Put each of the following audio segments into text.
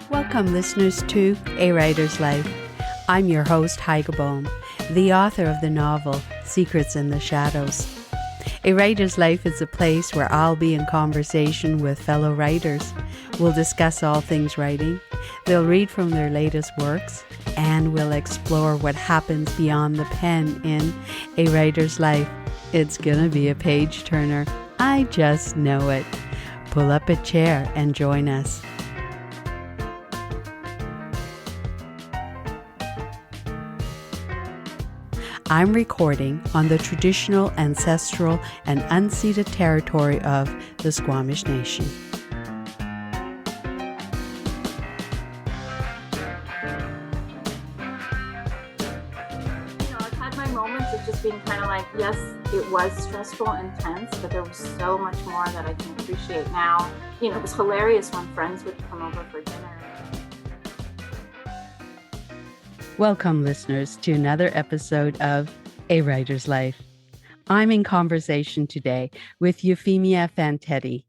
Welcome, listeners, to A Writer's Life. I'm your host, Heike Bohm, the author of the novel Secrets in the Shadows. A Writer's Life is a place where I'll be in conversation with fellow writers. We'll discuss all things writing. They'll read from their latest works, and we'll explore what happens beyond the pen in A Writer's Life. It's gonna be a page turner. I just know it. Pull up a chair and join us. I'm recording on the traditional, ancestral, and unceded territory of the Squamish Nation. I've had my moments of just being kind of like, yes, it was stressful and tense, but there was so much more that I can appreciate now. It was hilarious when friends would come over for dinner. Welcome, listeners, to another episode of A Writer's Life. I'm in conversation today with Eufemia Fantetti.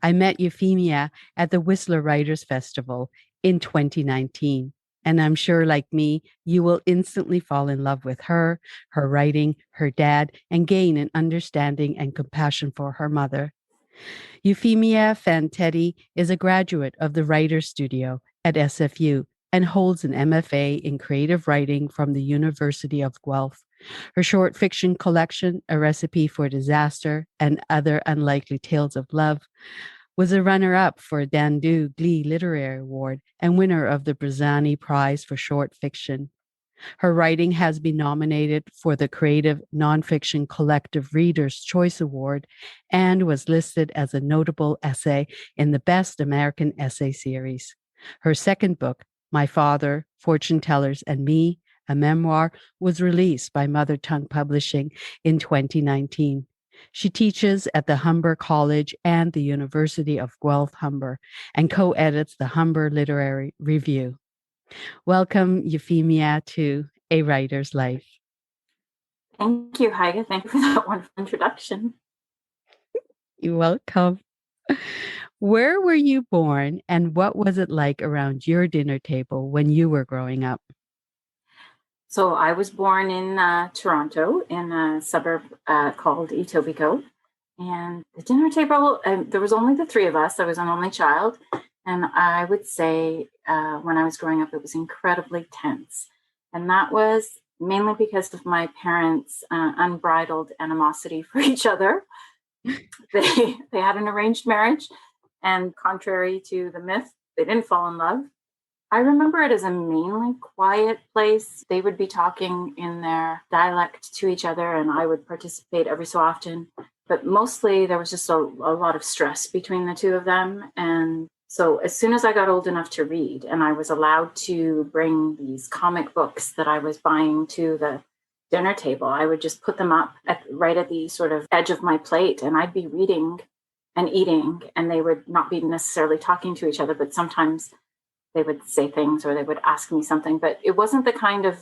I met Eufemia at the Whistler Writers Festival in 2019, and I'm sure, like me, you will instantly fall in love with her writing, her dad, and gain an understanding and compassion for her mother. Eufemia Fantetti is a graduate of the Writers Studio at SFU and holds an MFA in creative writing from the University of Guelph. Her short fiction collection, A Recipe for Disaster and Other Unlikely Tales of Love, was a runner-up for a Dandu Glee Literary Award and winner of the Brezani Prize for Short Fiction. Her writing has been nominated for the Creative Nonfiction Collective Reader's Choice Award and was listed as a notable essay in the Best American Essay Series. Her second book, My Father, Fortune Tellers, and Me, a Memoir, was released by Mother Tongue Publishing in 2019. She teaches at the Humber College and the University of Guelph Humber and co-edits the Humber Literary Review. Welcome, Eufemia, to A Writer's Life. Thank you, Heike. Thank you for that wonderful introduction. You're welcome. Where were you born, and what was it like around your dinner table when you were growing up? So I was born in Toronto, in a suburb called Etobicoke. And the dinner table, there was only the three of us. I was an only child. And I would say when I was growing up, it was incredibly tense. And that was mainly because of my parents' unbridled animosity for each other. They had an arranged marriage. And contrary to the myth, they didn't fall in love. I remember it as a mainly quiet place. They would be talking in their dialect to each other, and I would participate every so often. But mostly there was just a lot of stress between the two of them. And so as soon as I got old enough to read, and I was allowed to bring these comic books that I was buying to the dinner table, I would just put them up right at the sort of edge of my plate, and I'd be reading and eating, and they would not be necessarily talking to each other, but sometimes they would say things or they would ask me something. But it wasn't the kind of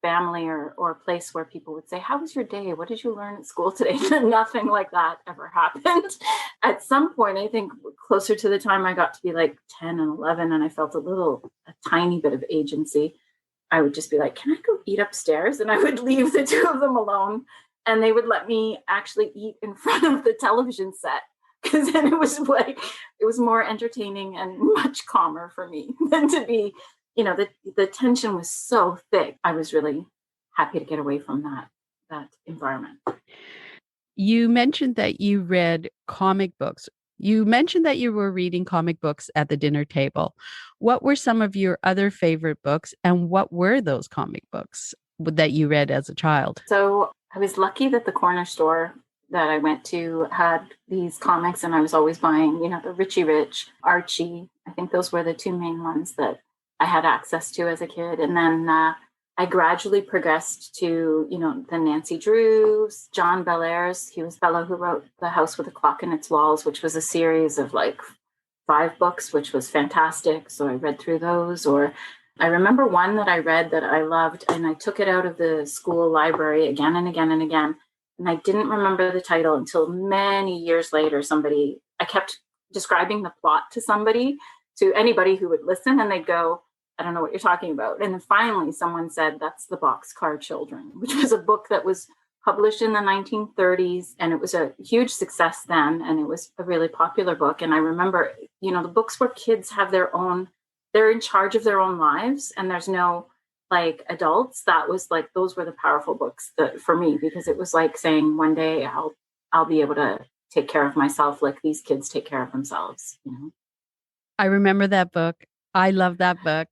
family or place where people would say, how was your day? What did you learn at school today? Nothing like that ever happened. At some point, I think closer to the time I got to be like 10 and 11, and I felt a tiny bit of agency, I would just be like, can I go eat upstairs? And I would leave the two of them alone, and they would let me actually eat in front of the television set. Because then it was more entertaining and much calmer for me than to be, the tension was so thick. I was really happy to get away from that environment. You mentioned that you read comic books. You mentioned that you were reading comic books at the dinner table. What were some of your other favorite books, and what were those comic books that you read as a child? So I was lucky that the corner store that I went to had these comics, and I was always buying, the Richie Rich, Archie. I think those were the two main ones that I had access to as a kid. And then I gradually progressed to, the Nancy Drews, John Bellairs. He was the fellow who wrote The House with a Clock in Its Walls, which was a series of like 5 books, which was fantastic. So I read through those. Or I remember one that I read that I loved, and I took it out of the school library again and again and again. And I didn't remember the title until many years later. I kept describing the plot to somebody, to anybody who would listen, and they'd go, I don't know what you're talking about. And then finally someone said, that's The Boxcar Children, which was a book that was published in the 1930s. And it was a huge success then. And it was a really popular book. And I remember, the books where kids have they're in charge of their own lives, and there's no like adults. That was like, those were the powerful books for me, because it was like saying, one day I'll be able to take care of myself like these kids take care of themselves. I remember that book. I love that book.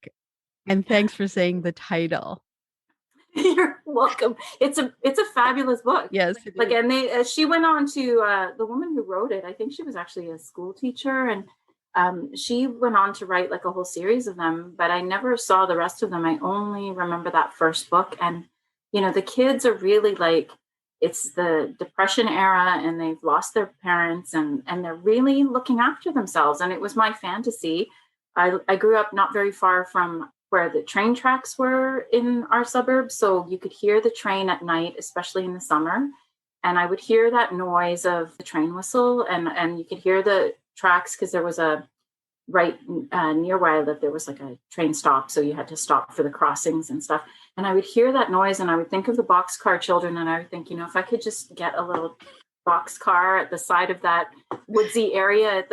And thanks for saying the title. You're welcome. It's a fabulous book. Yes. Like, and she went on to the woman who wrote it. I think she was actually a school teacher, and she went on to write like a whole series of them, but I never saw the rest of them. I only remember that first book. And, the kids are really like, it's the Depression era, and they've lost their parents, and they're really looking after themselves. And it was my fantasy. I grew up not very far from where the train tracks were in our suburbs. So you could hear the train at night, especially in the summer. And I would hear that noise of the train whistle, and you could hear the tracks, because there was right near where I lived, there was like a train stop. So you had to stop for the crossings and stuff. And I would hear that noise, and I would think of the Boxcar Children, and I would think, if I could just get a little boxcar at the side of that woodsy area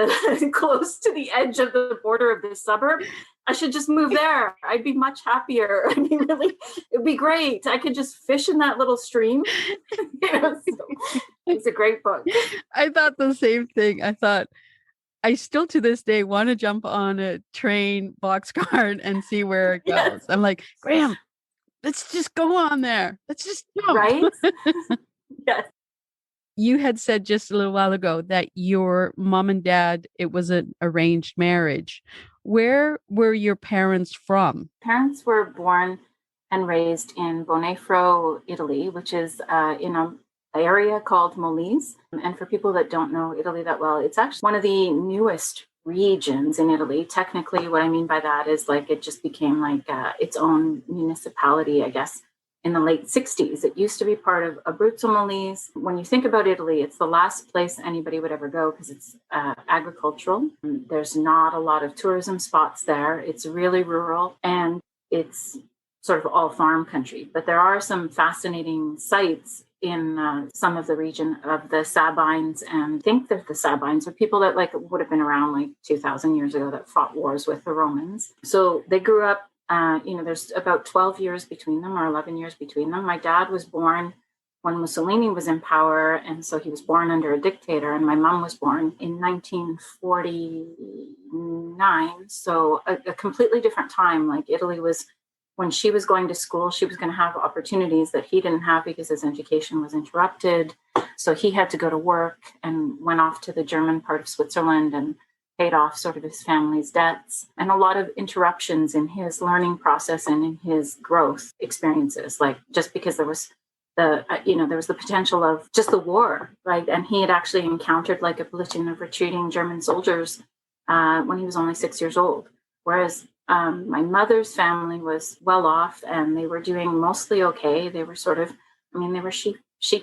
close to the edge of the border of this suburb, I should just move there. I'd be much happier. I mean, really, it'd be great. I could just fish in that little stream. So it's a great book. I thought the same thing. I thought, I still to this day want to jump on a train boxcar and see where it goes. Yes. I'm like, Graham, let's just go on there. Let's just jump. Right? Yes. You had said just a little while ago that your mom and dad, it was an arranged marriage. Where were your parents from? Parents were born and raised in Bonefro, Italy, which is in an area called Molise. And for people that don't know Italy that well, it's actually one of the newest regions in Italy. Technically, what I mean by that is like it just became like its own municipality, I guess, in the late 60s. It used to be part of Abruzzo Molise. When you think about Italy, it's the last place anybody would ever go because it's agricultural. There's not a lot of tourism spots there. It's really rural, and it's sort of all farm country. But there are some fascinating sites in some of the region of the Sabines, and I think that the Sabines are people that like would have been around like 2,000 years ago that fought wars with the Romans. So they grew up, there's about 12 years between them, or 11 years between them. My dad was born when Mussolini was in power, and so he was born under a dictator, and my mom was born in 1949. So a completely different time. Like Italy was, when she was going to school, she was going to have opportunities that he didn't have because his education was interrupted. So he had to go to work and went off to the German part of Switzerland and paid off sort of his family's debts, and a lot of interruptions in his learning process and in his growth experiences, like just because there was there was the potential of just the war, right? And he had actually encountered like a platoon of retreating German soldiers when he was only 6 years old. Whereas my mother's family was well off, and they were doing mostly okay. They were sort of, they were sheep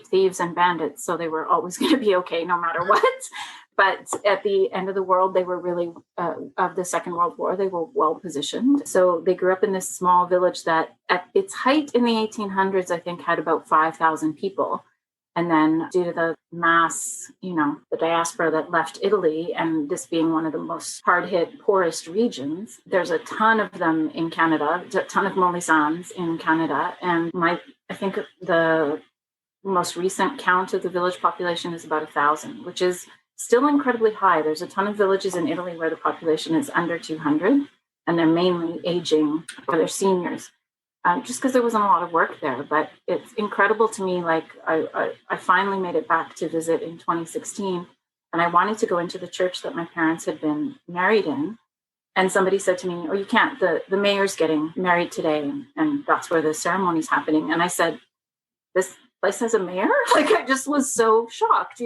thieves and bandits, so they were always going to be okay no matter what. But at the end of the world, they were really, of the Second World War, they were well positioned. So they grew up in this small village that at its height in the 1800s, I think had about 5,000 people. And then due to the mass, the diaspora that left Italy, and this being one of the most hard-hit, poorest regions, there's a ton of them in Canada, a ton of Molisans in Canada. And I think the most recent count of the village population is about 1,000, which is still incredibly high. There's a ton of villages in Italy where the population is under 200, and they're mainly aging, or they're seniors, just because there wasn't a lot of work there. But it's incredible to me. Like I finally made it back to visit in 2016, and I wanted to go into the church that my parents had been married in. And somebody said to me, "Oh, you can't. The mayor's getting married today, and that's where the ceremony's happening." And I said, "This place has a mayor?" Like I just was so shocked.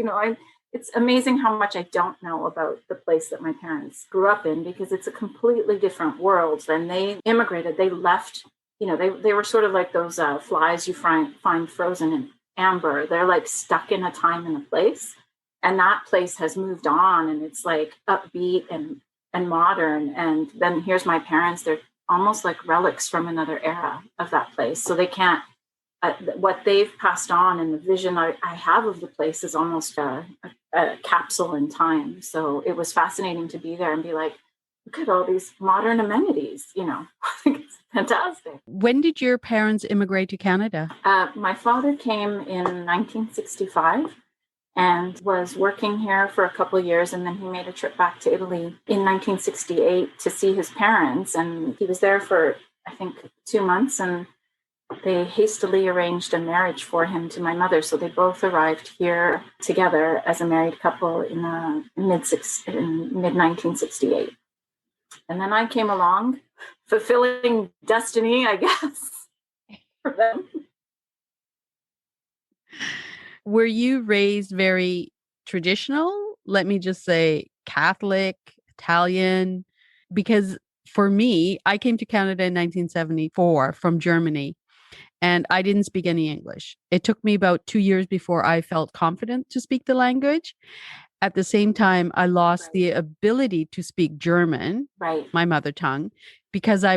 It's amazing how much I don't know about the place that my parents grew up in, because it's a completely different world. When they immigrated, they left, they were sort of like those flies you find frozen in amber. They're like stuck in a time and a place. And that place has moved on, and it's like upbeat and and modern. And then here's my parents. They're almost like relics from another era of that place. So they can't, what they've passed on and the vision I have of the place is almost a capsule in time. So it was fascinating to be there and be like, look at all these modern amenities, you know. It's fantastic. When did your parents immigrate to Canada? My father came in 1965 and was working here for a couple of years, and then he made a trip back to Italy in 1968 to see his parents, and he was there for, I think, 2 months, and they hastily arranged a marriage for him to my mother. So they both arrived here together as a married couple in mid-1968. And then I came along, fulfilling destiny, I guess, for them. Were you raised very traditional? Let me just say Catholic, Italian, because for me, I came to Canada in 1974 from Germany. And I didn't speak any English. It took me about 2 years before I felt confident to speak the language. At the same time, I lost the ability to speak German, my mother tongue, because I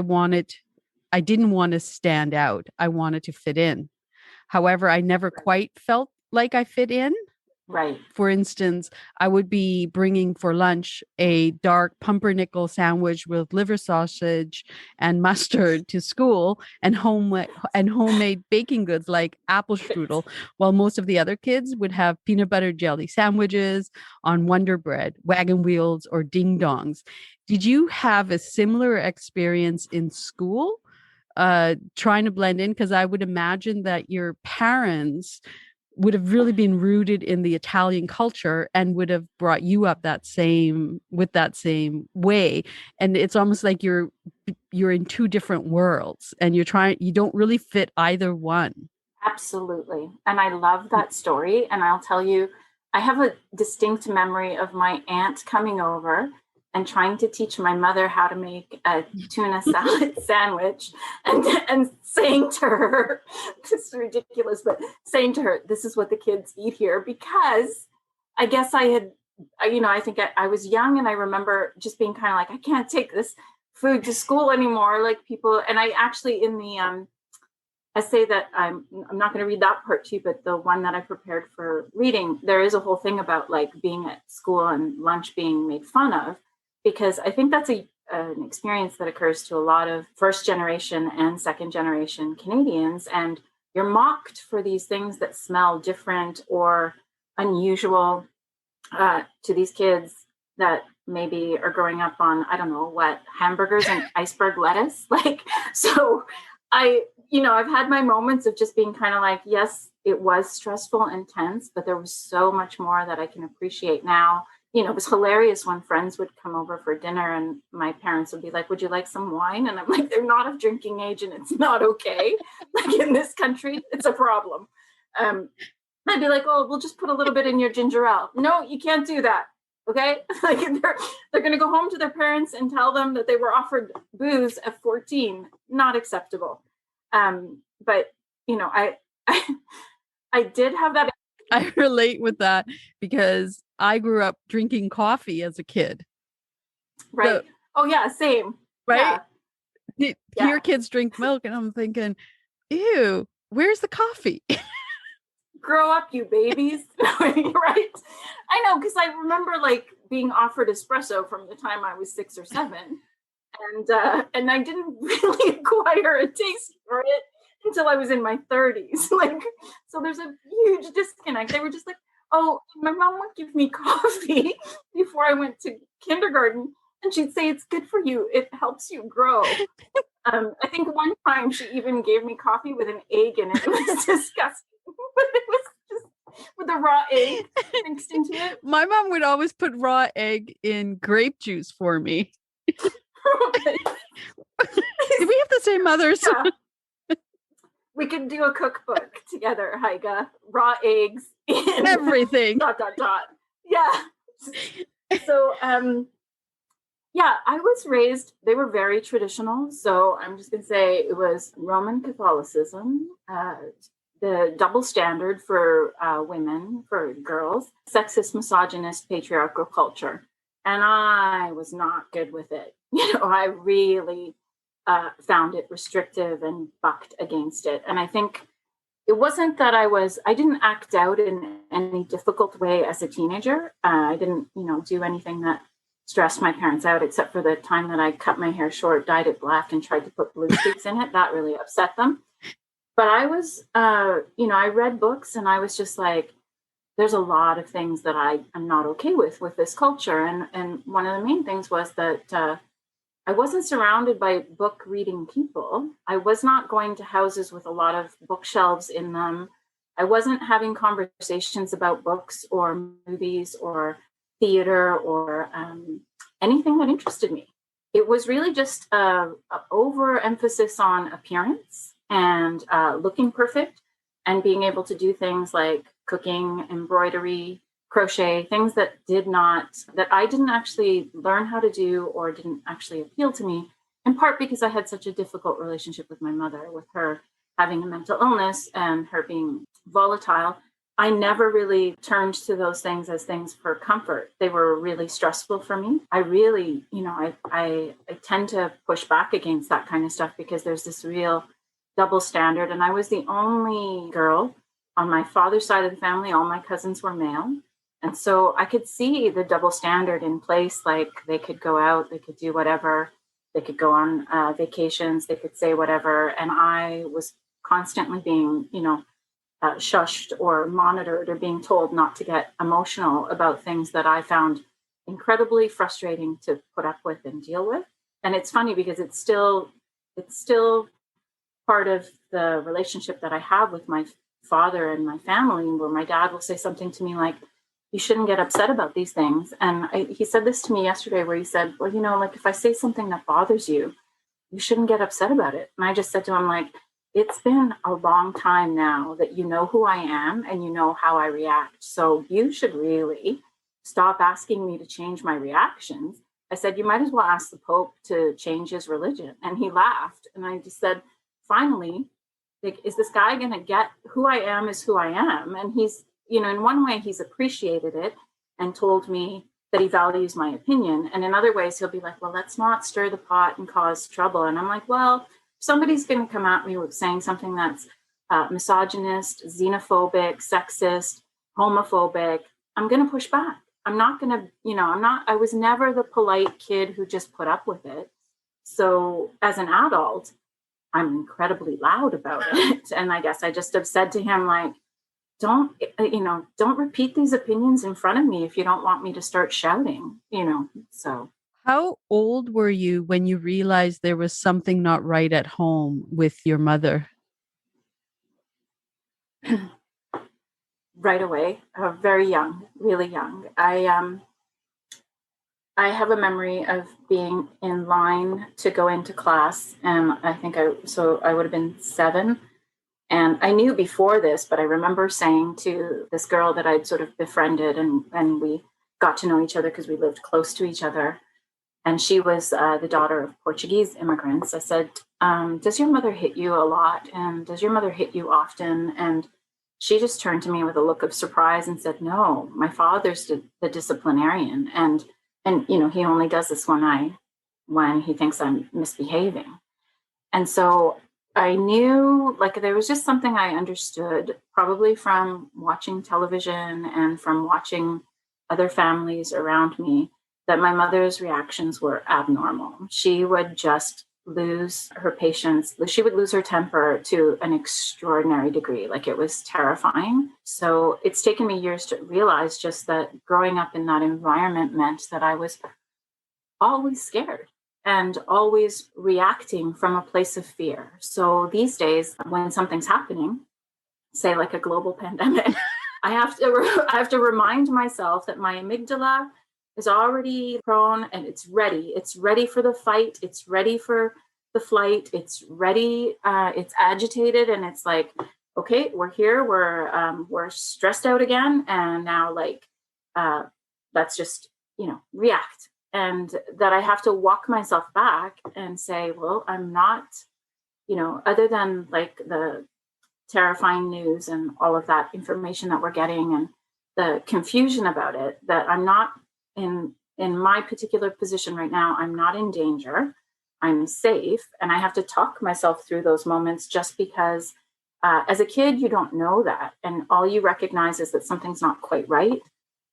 didn't want to stand out. I wanted to fit in. However, I never quite felt like I fit in. Right. For instance, I would be bringing for lunch a dark pumpernickel sandwich with liver sausage and mustard to school, and homemade baking goods like apple strudel, while most of the other kids would have peanut butter jelly sandwiches on Wonder Bread, wagon wheels, or ding dongs. Did you have a similar experience in school, trying to blend in? Because I would imagine that your parents would have really been rooted in the Italian culture and would have brought you up that same way. And it's almost like you're in two different worlds and you don't really fit either one. Absolutely. And I love that story. And I'll tell you, I have a distinct memory of my aunt coming over and trying to teach my mother how to make a tuna salad sandwich, and saying to her, this is ridiculous, but saying to her, this is what the kids eat here, because I guess I think I was young, and I remember just being kind of like, I can't take this food to school anymore. Like people, and I actually in the essay that I'm not going to read that part to you, but the one that I prepared for reading, there is a whole thing about like being at school and lunch being made fun of, because I think that's an experience that occurs to a lot of first generation and second generation Canadians. And you're mocked for these things that smell different or unusual to these kids that maybe are growing up on, I don't know what, hamburgers and iceberg lettuce. Like, so I've had my moments of just being kind of like, yes, it was stressful and tense, but there was so much more that I can appreciate now. It was hilarious when friends would come over for dinner and my parents would be like, would you like some wine? And I'm like, they're not of drinking age and it's not okay. Like in this country, it's a problem. I'd be like, oh, we'll just put a little bit in your ginger ale. No, you can't do that. Okay. Like they're going to go home to their parents and tell them that they were offered booze at 14. Not acceptable. But I did have that. I relate with that because I grew up drinking coffee as a kid. Right. So, oh yeah, same. Right. Yeah. Your kids drink milk and I'm thinking, ew, where's the coffee? Grow up, you babies. Right. I know, because I remember like being offered espresso from the time I was 6 or 7. And I didn't really acquire a taste for it until I was in my 30s. Like, so there's a huge disconnect. They were just like, oh, my mom would give me coffee before I went to kindergarten. And she'd say, it's good for you. It helps you grow. I think one time she even gave me coffee with an egg in it. It was disgusting. But it was just with a raw egg mixed into it. My mom would always put raw egg in grape juice for me. Do we have the same mothers? Yeah. We could do a cookbook together, Heike. Raw eggs in everything. ... Yeah. So, yeah, I was raised, they were very traditional. So I'm just going to say it was Roman Catholicism, the double standard for women, for girls, sexist, misogynist, patriarchal culture. And I was not good with it. I really found it restrictive and bucked against it. And I think it wasn't that I didn't act out in any difficult way as a teenager. I didn't, do anything that stressed my parents out, except for the time that I cut my hair short, dyed it black, and tried to put blue streaks in it. That really upset them. But I was, I read books and I was just like, there's a lot of things that I am not okay with this culture. And one of the main things was that I wasn't surrounded by book reading people. I was not going to houses with a lot of bookshelves in them. I wasn't having conversations about books or movies or theater or anything that interested me. It was really just overemphasis on appearance and looking perfect and being able to do things like cooking, embroidery, crochet, things that I didn't actually learn how to do or didn't actually appeal to me, in part because I had such a difficult relationship with my mother, with her having a mental illness and her being volatile. I never really turned to those things as things for comfort. They were really stressful for me. I really, I tend to push back against that kind of stuff because there's this real double standard. And I was the only girl on my father's side of the family. All my cousins were male. And so I could see the double standard in place. Like they could go out, they could do whatever, they could go on vacations, they could say whatever. And I was constantly being, shushed or monitored or being told not to get emotional about things that I found incredibly frustrating to put up with and deal with. And it's funny because it's still part of the relationship that I have with my father and my family, where my dad will say something to me like, you shouldn't get upset about these things. And he said this to me yesterday where he said, well, like if I say something that bothers you, you shouldn't get upset about it. And I just said to him, like, it's been a long time now that you know who I am and you know how I react. So you should really stop asking me to change my reactions. I said, you might as well ask the Pope to change his religion. And he laughed. And I just said, finally, like, is this guy going to get who I am is who I am? And he's, in one way, he's appreciated it and told me that he values my opinion. And in other ways, he'll be like, well, let's not stir the pot and cause trouble. And I'm like, well, somebody's going to come at me with saying something that's misogynist, xenophobic, sexist, homophobic. I'm going to push back. I'm not going to, I was never the polite kid who just put up with it. So as an adult, I'm incredibly loud about it. And I guess I just have said to him, like, don't repeat these opinions in front of me if you don't want me to start shouting, so. How old were you when you realized there was something not right at home with your mother? Right away, very young, really young. I have a memory of being in line to go into class, and I think I would have been 7. And I knew before this, but I remember saying to this girl that I'd sort of befriended, and we got to know each other because we lived close to each other. And she was the daughter of Portuguese immigrants. I said, does your mother hit you a lot? And does your mother hit you often? And she just turned to me with a look of surprise and said, no, my father's the disciplinarian. And he only does this when he thinks I'm misbehaving. And so I knew, like, there was just something I understood, probably from watching television and from watching other families around me, that my mother's reactions were abnormal. She would just lose her patience. She would lose her temper to an extraordinary degree. Like, it was terrifying. So it's taken me years to realize just that growing up in that environment meant that I was always scared and always reacting from a place of fear. So these days, when something's happening, say like a global pandemic, I have to remind myself that my amygdala is already prone and it's ready. It's ready for the fight. It's ready for the flight. It's ready. It's agitated, and it's like, okay, we're here. We're stressed out again, and now let's just react. And that I have to walk myself back and say, well, I'm not, other than like the terrifying news and all of that information that we're getting and the confusion about it, that I'm not in in my particular position right now, I'm not in danger. I'm safe. And I have to talk myself through those moments just because as a kid, you don't know that. And all you recognize is that something's not quite right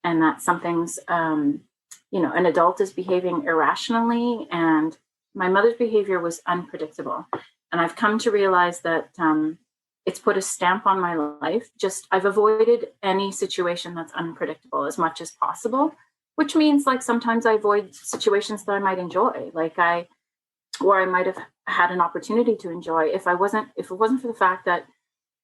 and that something's, an adult is behaving irrationally. And my mother's behavior was unpredictable. And I've come to realize that it's put a stamp on my life. Just I've avoided any situation that's unpredictable as much as possible, which means like sometimes I avoid situations that I might enjoy, or I might have had an opportunity to enjoy if it wasn't for the fact that,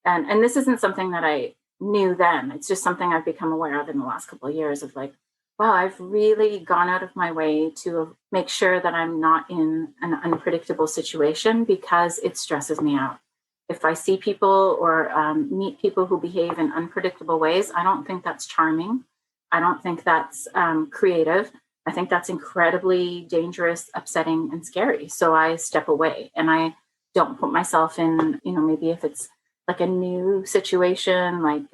and this isn't something that I knew then. It's just something I've become aware of in the last couple of years of like, wow, I've really gone out of my way to make sure that I'm not in an unpredictable situation because it stresses me out. If I see people or meet people who behave in unpredictable ways, I don't think that's charming. I don't think that's creative. I think that's incredibly dangerous, upsetting, and scary. So I step away and I don't put myself in, maybe if it's like a new situation, like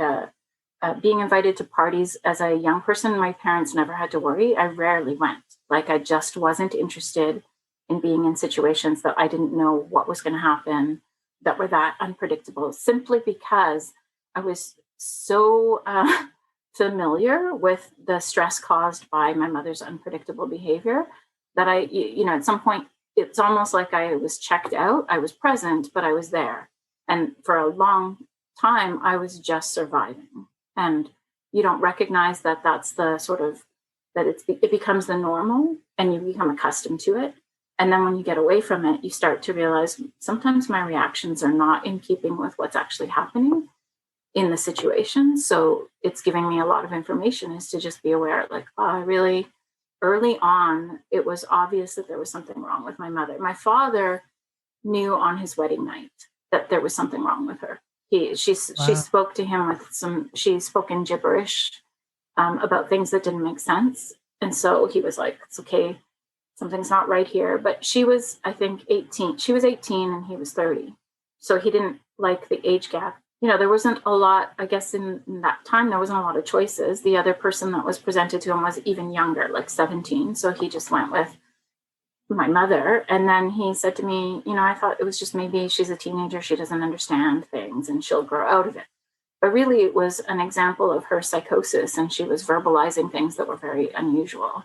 being invited to parties as a young person, my parents never had to worry. I rarely went. Like I just wasn't interested in being in situations that I didn't know what was going to happen, that were that unpredictable, simply because I was so familiar with the stress caused by my mother's unpredictable behavior that at some point, it's almost like I was checked out. I was present, but I was there. And for a long time, I was just surviving. And you don't recognize that that's the sort of, that it becomes the normal and you become accustomed to it. And then when you get away from it, you start to realize sometimes my reactions are not in keeping with what's actually happening in the situation. So it's giving me a lot of information is to just be aware, like, oh, I really, early on, it was obvious that there was something wrong with my mother. My father knew on his wedding night that there was something wrong with her. She spoke to him she spoke in gibberish about things that didn't make sense. And so he was like, it's okay, something's not right here. But she was, I think, 18. She was 18 and he was 30. So he didn't like the age gap. There wasn't a lot, I guess in that time, there wasn't a lot of choices. The other person that was presented to him was even younger, like 17. So he just went with my mother. And then he said to me, I thought it was just maybe she's a teenager. She doesn't understand things and she'll grow out of it. But really it was an example of her psychosis. And she was verbalizing things that were very unusual.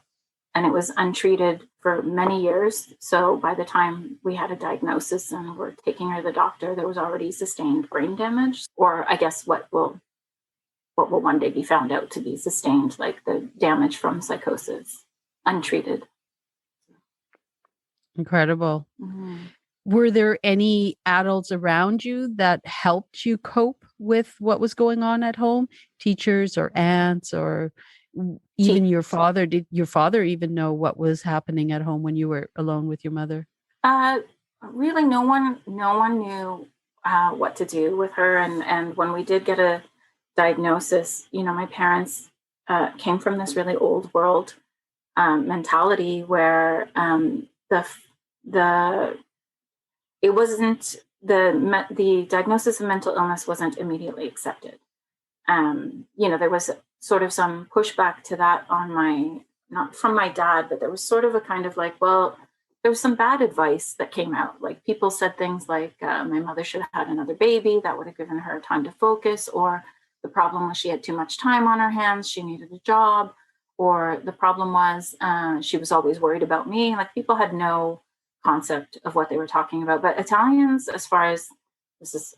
And it was untreated for many years. So by the time we had a diagnosis and were taking her to the doctor, there was already sustained brain damage, or I guess what will one day be found out to be sustained, like the damage from psychosis, untreated. Incredible. Mm-hmm. Were there any adults around you that helped you cope with what was going on at home? Teachers or aunts or even your father? Did your father even know what was happening at home when you were alone with your mother? Really, no one knew what to do with her. And when we did get a diagnosis, my parents came from this really old world mentality where it wasn't the diagnosis of mental illness wasn't immediately accepted. There was sort of some pushback to that not from my dad, but there was sort of a kind of like, well, there was some bad advice that came out. Like people said things like, my mother should have had another baby. That would have given her time to focus. Or the problem was she had too much time on her hands. She needed a job. Or the problem was she was always worried about me. Like people had no concept of what they were talking about. But Italians, as far as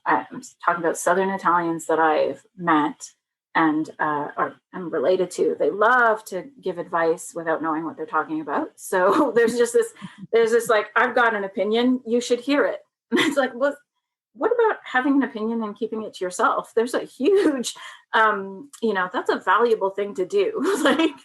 I'm talking about Southern Italians that I've met and or am related to, they love to give advice without knowing what they're talking about. So there's this like, I've got an opinion, you should hear it. And it's like, well, what about having an opinion and keeping it to yourself? There's a huge, that's a valuable thing to do. Like,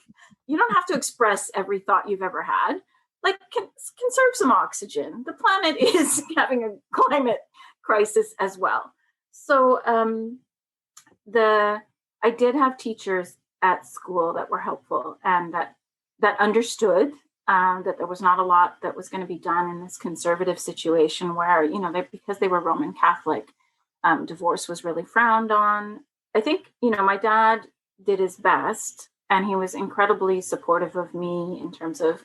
you don't have to express every thought you've ever had. Like, conserve some oxygen. The planet is having a climate crisis as well. So I did have teachers at school that were helpful and that understood that there was not a lot that was going to be done in this conservative situation where, because they were Roman Catholic, divorce was really frowned on. I think, my dad did his best and he was incredibly supportive of me in terms of,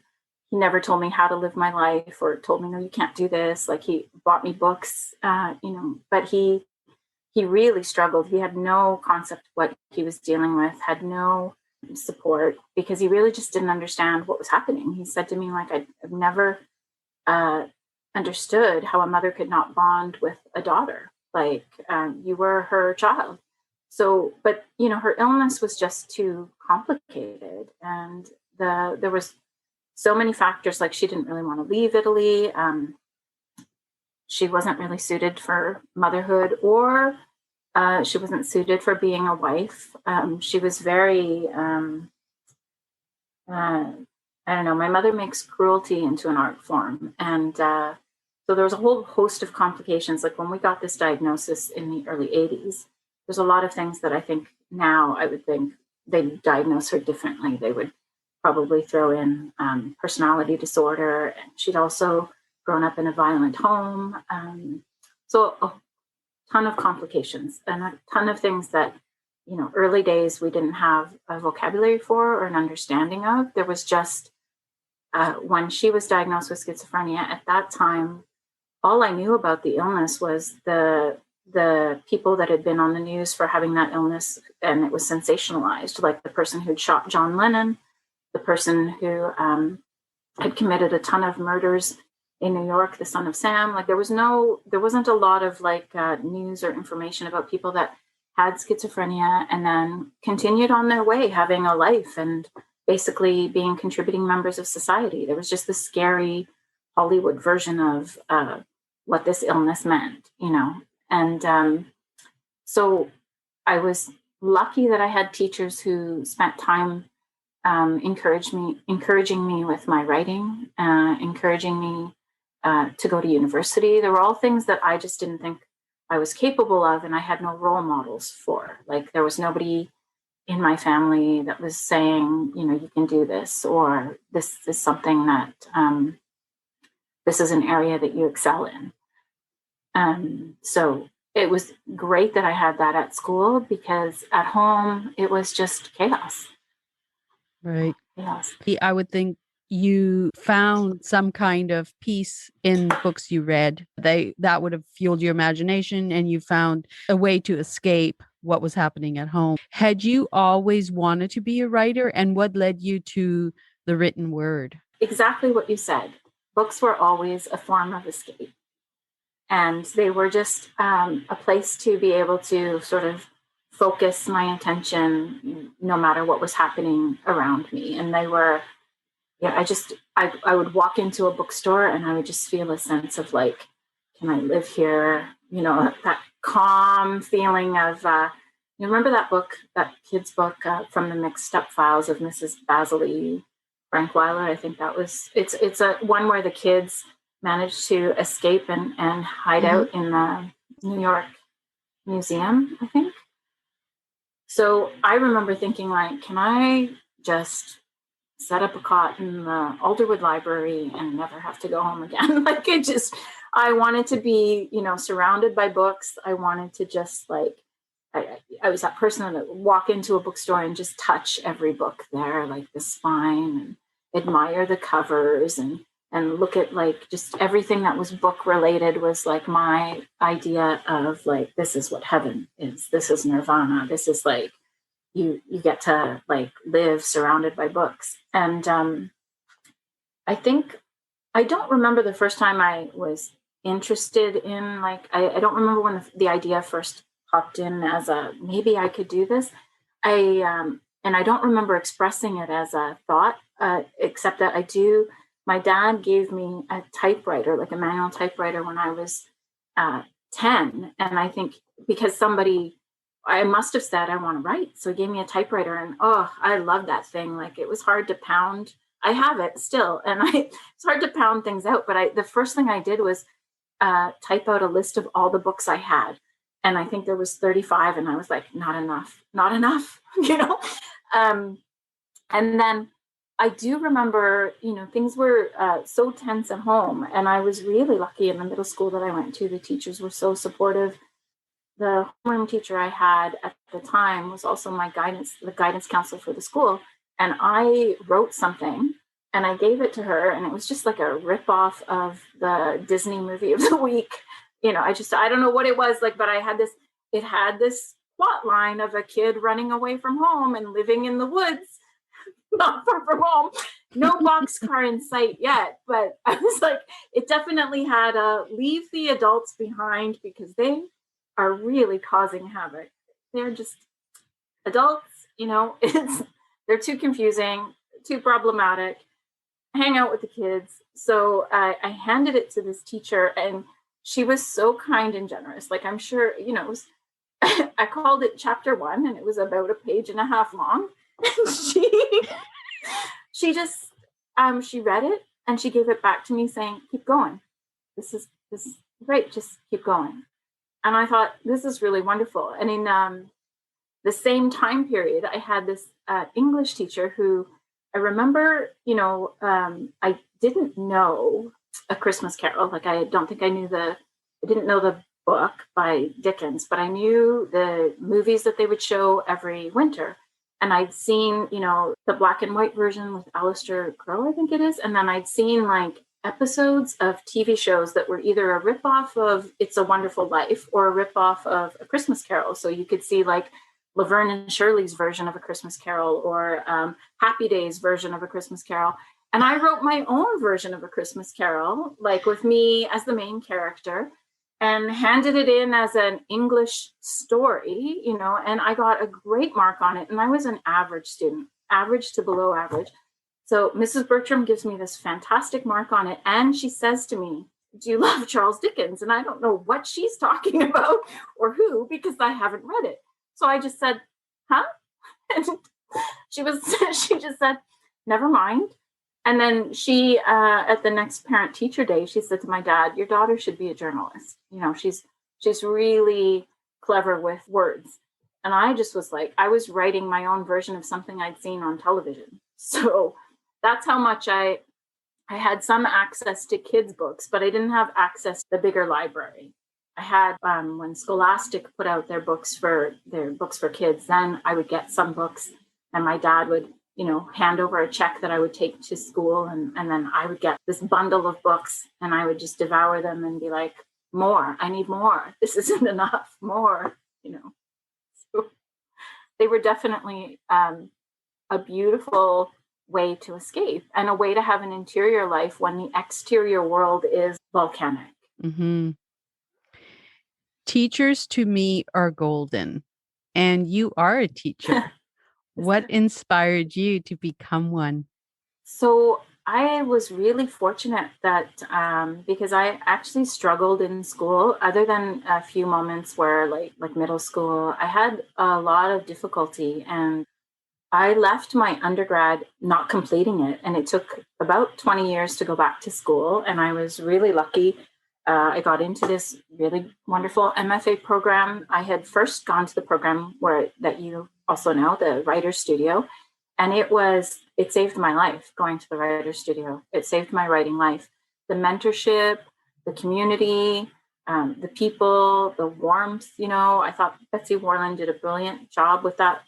he never told me how to live my life or told me, no, you can't do this. Like, he bought me books, but he really struggled. He had no concept of what he was dealing with, had no support, because he really just didn't understand what was happening. He said to me, like, I've never understood how a mother could not bond with a daughter. Like, you were her child. So, but, her illness was just too complicated. And there was so many factors. Like, she didn't really want to leave Italy. She wasn't really suited for motherhood, or she wasn't suited for being a wife. She was very, I don't know, my mother makes cruelty into an art form. And so there was a whole host of complications. Like, when we got this diagnosis in the early 80s, there's a lot of things that I think now I would think they'd diagnose her differently. They would probably throw in personality disorder. And she'd also grown up in a violent home. So a ton of complications and a ton of things that, early days we didn't have a vocabulary for or an understanding of. There was just, when she was diagnosed with schizophrenia at that time, all I knew about the illness was the people that had been on the news for having that illness, and it was sensationalized, like the person who'd shot John Lennon, the person who had committed a ton of murders in New York, the son of Sam. Like, there wasn't a lot of news or information about people that had schizophrenia and then continued on their way, having a life and basically being contributing members of society. There was just this scary Hollywood version of what this illness meant, And so I was lucky that I had teachers who spent time encouraging me with my writing, encouraging me to go to university. There were all things that I just didn't think I was capable of, and I had no role models for. Like, there was nobody in my family that was saying, you can do this, or this is something that this is an area that you excel in. So it was great that I had that at school, because at home it was just chaos. Right. Chaos. I would think you found some kind of peace in books you read. That would have fueled your imagination, and you found a way to escape what was happening at home. Had you always wanted to be a writer, and what led you to the written word? Exactly what you said. Books were always a form of escape. And they were just a place to be able to sort of focus my attention no matter what was happening around me. And they were, I would walk into a bookstore and I would just feel a sense of, like, can I live here? That calm feeling of, you remember that book, that kid's book, From the Mixed Up Files of Mrs. Basily, Frank Weiler? I think that was, it's a one where the kids managed to escape and hide out in the New York Museum, I think. So I remember thinking, like, can I just set up a cot in the Alderwood Library and never have to go home again? Like, I wanted to be, surrounded by books. I wanted to just, like, I was that person that would walk into a bookstore and just touch every book there, like the spine, and admire the covers and look at, like, just everything that was book related was like my idea of, like, this is what heaven is. This is nirvana. This is, like, you get to, like, live surrounded by books. And I think, I don't remember the first time I was interested in, like, I don't remember when the idea first popped in as a, maybe I could do this. And I don't remember expressing it as a thought, except that I do. My dad gave me a typewriter, like a manual typewriter, when I was 10. And I think because I must have said, I want to write. So he gave me a typewriter, and I love that thing. Like, it was hard to pound. I have it still. And it's hard to pound things out. But the first thing I did was type out a list of all the books I had. And I think there was 35. And I was like, not enough, and then I do remember, things were so tense at home, and I was really lucky in the middle school that I went to. The teachers were so supportive. The homeroom teacher I had at the time was also the guidance counselor for the school. And I wrote something and I gave it to her, and it was just like a ripoff of the Disney movie of the week. I don't know what it was like, but it had this plot line of a kid running away from home and living in the woods, not far from home. No boxcar in sight yet, but I was like, it definitely had a leave the adults behind because they are really causing havoc. They're just adults, they're too confusing, too problematic. Hang out with the kids. So I handed it to this teacher, and she was so kind and generous. Like, I'm sure, it was, I called it chapter 1, and it was about a page and a half long. And she just, she read it and she gave it back to me saying, keep going. This is great. Just keep going. And I thought, this is really wonderful. And in the same time period, I had this English teacher who I remember, I didn't know A Christmas Carol. Like, I didn't know the book by Dickens, but I knew the movies that they would show every winter. And I'd seen, the black and white version with Alistair Crowe, I think it is. And then I'd seen like episodes of TV shows that were either a ripoff of It's a Wonderful Life or a ripoff of A Christmas Carol. So you could see like Laverne and Shirley's version of A Christmas Carol or Happy Days version of A Christmas Carol. And I wrote my own version of A Christmas Carol, like with me as the main character, and handed it in as an English story, and I got a great mark on it. And I was an average student, average to below average. So Mrs. Bertram gives me this fantastic mark on it. And she says to me, do you love Charles Dickens? And I don't know what she's talking about or who, because I haven't read it. So I just said, huh? And she just said, never mind. And then she, at the next parent teacher day, she said to my dad, your daughter should be a journalist. She's really clever with words. And I just was like, I was writing my own version of something I'd seen on television. So that's how much I had some access to kids' books, but I didn't have access to the bigger library. I had, when Scholastic put out their books for kids, then I would get some books, and my dad would, hand over a check that I would take to school. And then I would get this bundle of books, and I would just devour them and be like, more, I need more. This isn't enough, more, So they were definitely a beautiful way to escape and a way to have an interior life when the exterior world is volcanic. Mm-hmm. Teachers to me are golden, and you are a teacher. What inspired you to become one? So I was really fortunate that because I actually struggled in school, other than a few moments where like middle school, I had a lot of difficulty, and I left my undergrad not completing it. And it took about 20 years to go back to school. And I was really lucky. I got into this really wonderful MFA program. I had first gone to the program that you also know, the Writer's Studio. And it saved my life going to the Writer's Studio. It saved my writing life. The mentorship, the community, the people, the warmth, I thought Betsy Warland did a brilliant job with that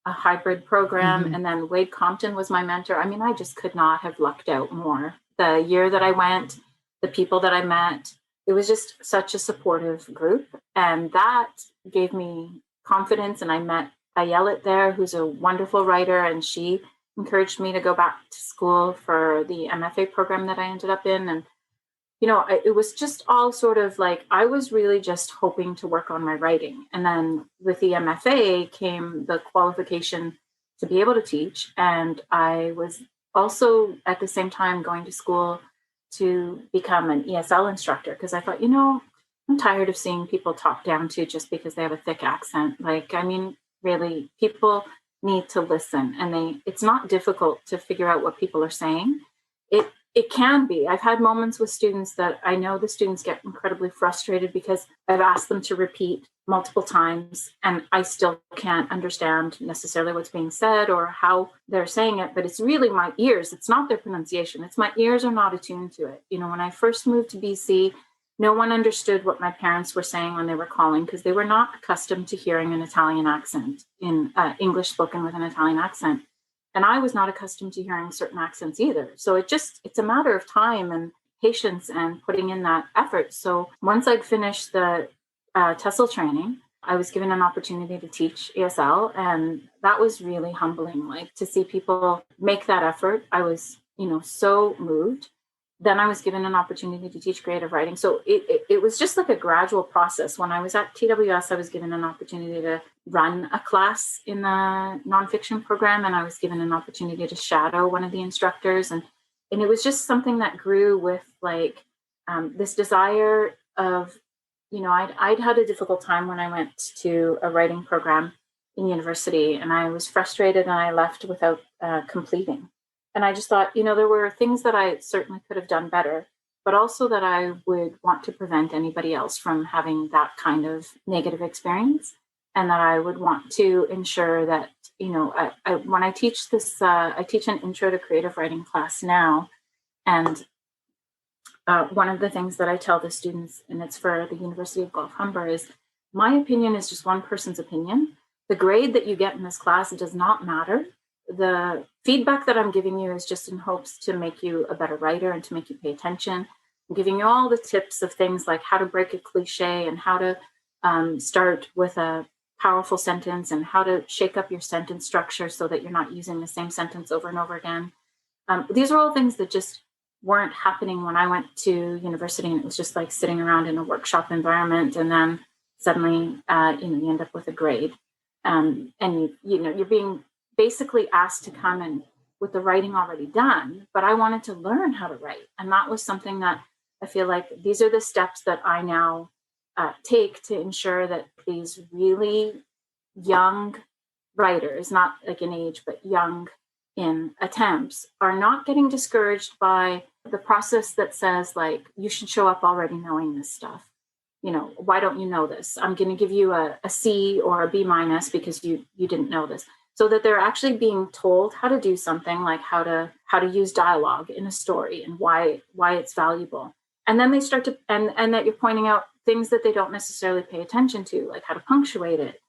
hybrid program. Mm-hmm. And then Wade Compton was my mentor. I mean, I just could not have lucked out more. The year that I went, the people that I met, it was just such a supportive group. And that gave me confidence. And I met Ayelet there, who's a wonderful writer, and she encouraged me to go back to school for the MFA program that I ended up in. And, it was just all sort of like, I was really just hoping to work on my writing. And then with the MFA came the qualification to be able to teach. And I was also at the same time going to school to become an ESL instructor, because I thought, I'm tired of seeing people talked down to just because they have a thick accent. Like, I mean, really, people need to listen, and it's not difficult to figure out what people are saying. It can be. I've had moments with students that I know the students get incredibly frustrated because I've asked them to repeat multiple times and I still can't understand necessarily what's being said or how they're saying it, but it's really my ears. It's not their pronunciation. It's my ears are not attuned to it. When I first moved to BC, no one understood what my parents were saying when they were calling, because they were not accustomed to hearing an Italian accent in English spoken with an Italian accent. And I was not accustomed to hearing certain accents either. So it's a matter of time and patience and putting in that effort. So once I'd finished the TESOL training, I was given an opportunity to teach ESL, and that was really humbling. Like, to see people make that effort, I was, so moved. Then I was given an opportunity to teach creative writing. So it was just like a gradual process. When I was at TWS, I was given an opportunity to run a class in the nonfiction program, and I was given an opportunity to shadow one of the instructors. And it was just something that grew with like this desire of, I'd had a difficult time when I went to a writing program in university, and I was frustrated, and I left without completing. And I just thought, there were things that I certainly could have done better, but also that I would want to prevent anybody else from having that kind of negative experience. And that I would want to ensure that, when I teach this, I teach an intro to creative writing class now. And one of the things that I tell the students, and it's for the University of Guelph Humber, is my opinion is just one person's opinion. The grade that you get in this class does not matter. The feedback that I'm giving you is just in hopes to make you a better writer and to make you pay attention. I'm giving you all the tips of things like how to break a cliche and how to start with a powerful sentence and how to shake up your sentence structure so that you're not using the same sentence over and over again. These are all things that just weren't happening when I went to university, and it was just like sitting around in a workshop environment, and then suddenly, you end up with a grade, and you're being basically asked to come in with the writing already done. But I wanted to learn how to write, and that was something that I feel like these are the steps that I now take to ensure that these really young writers, not like in age, but young in attempts, are not getting discouraged by the process that says, like, you should show up already knowing this stuff. Why don't you know this? I'm going to give you a C or a B minus because you didn't know this. So that they're actually being told how to do something, like how to use dialogue in a story and why it's valuable. And then they start to, and that you're pointing out things that they don't necessarily pay attention to, like how to punctuate it,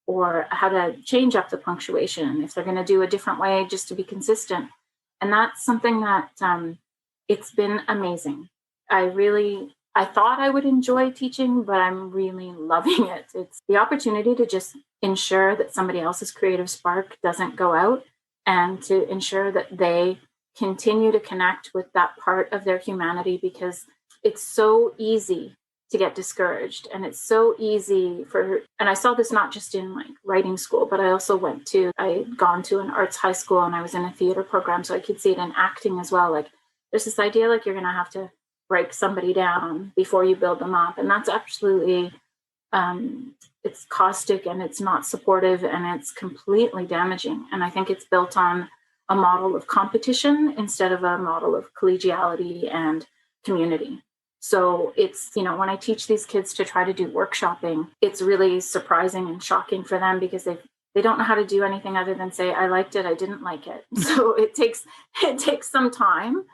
or how to change up the punctuation if they're going to do a different way just to be consistent. And that's something that it's been amazing. I thought I would enjoy teaching, but I'm really loving it. It's the opportunity to just ensure that somebody else's creative spark doesn't go out, and to ensure that they continue to connect with that part of their humanity, because it's so easy to get discouraged. And it's so easy and I saw this not just in like writing school, but I also I'd gone to an arts high school, and I was in a theater program, so I could see it in acting as well. Like, there's this idea like you're going to have to break somebody down before you build them up. And that's absolutely, it's caustic, and it's not supportive, and it's completely damaging. And I think it's built on a model of competition instead of a model of collegiality and community. So it's, when I teach these kids to try to do workshopping, it's really surprising and shocking for them, because they don't know how to do anything other than say, I liked it, I didn't like it. So it takes some time.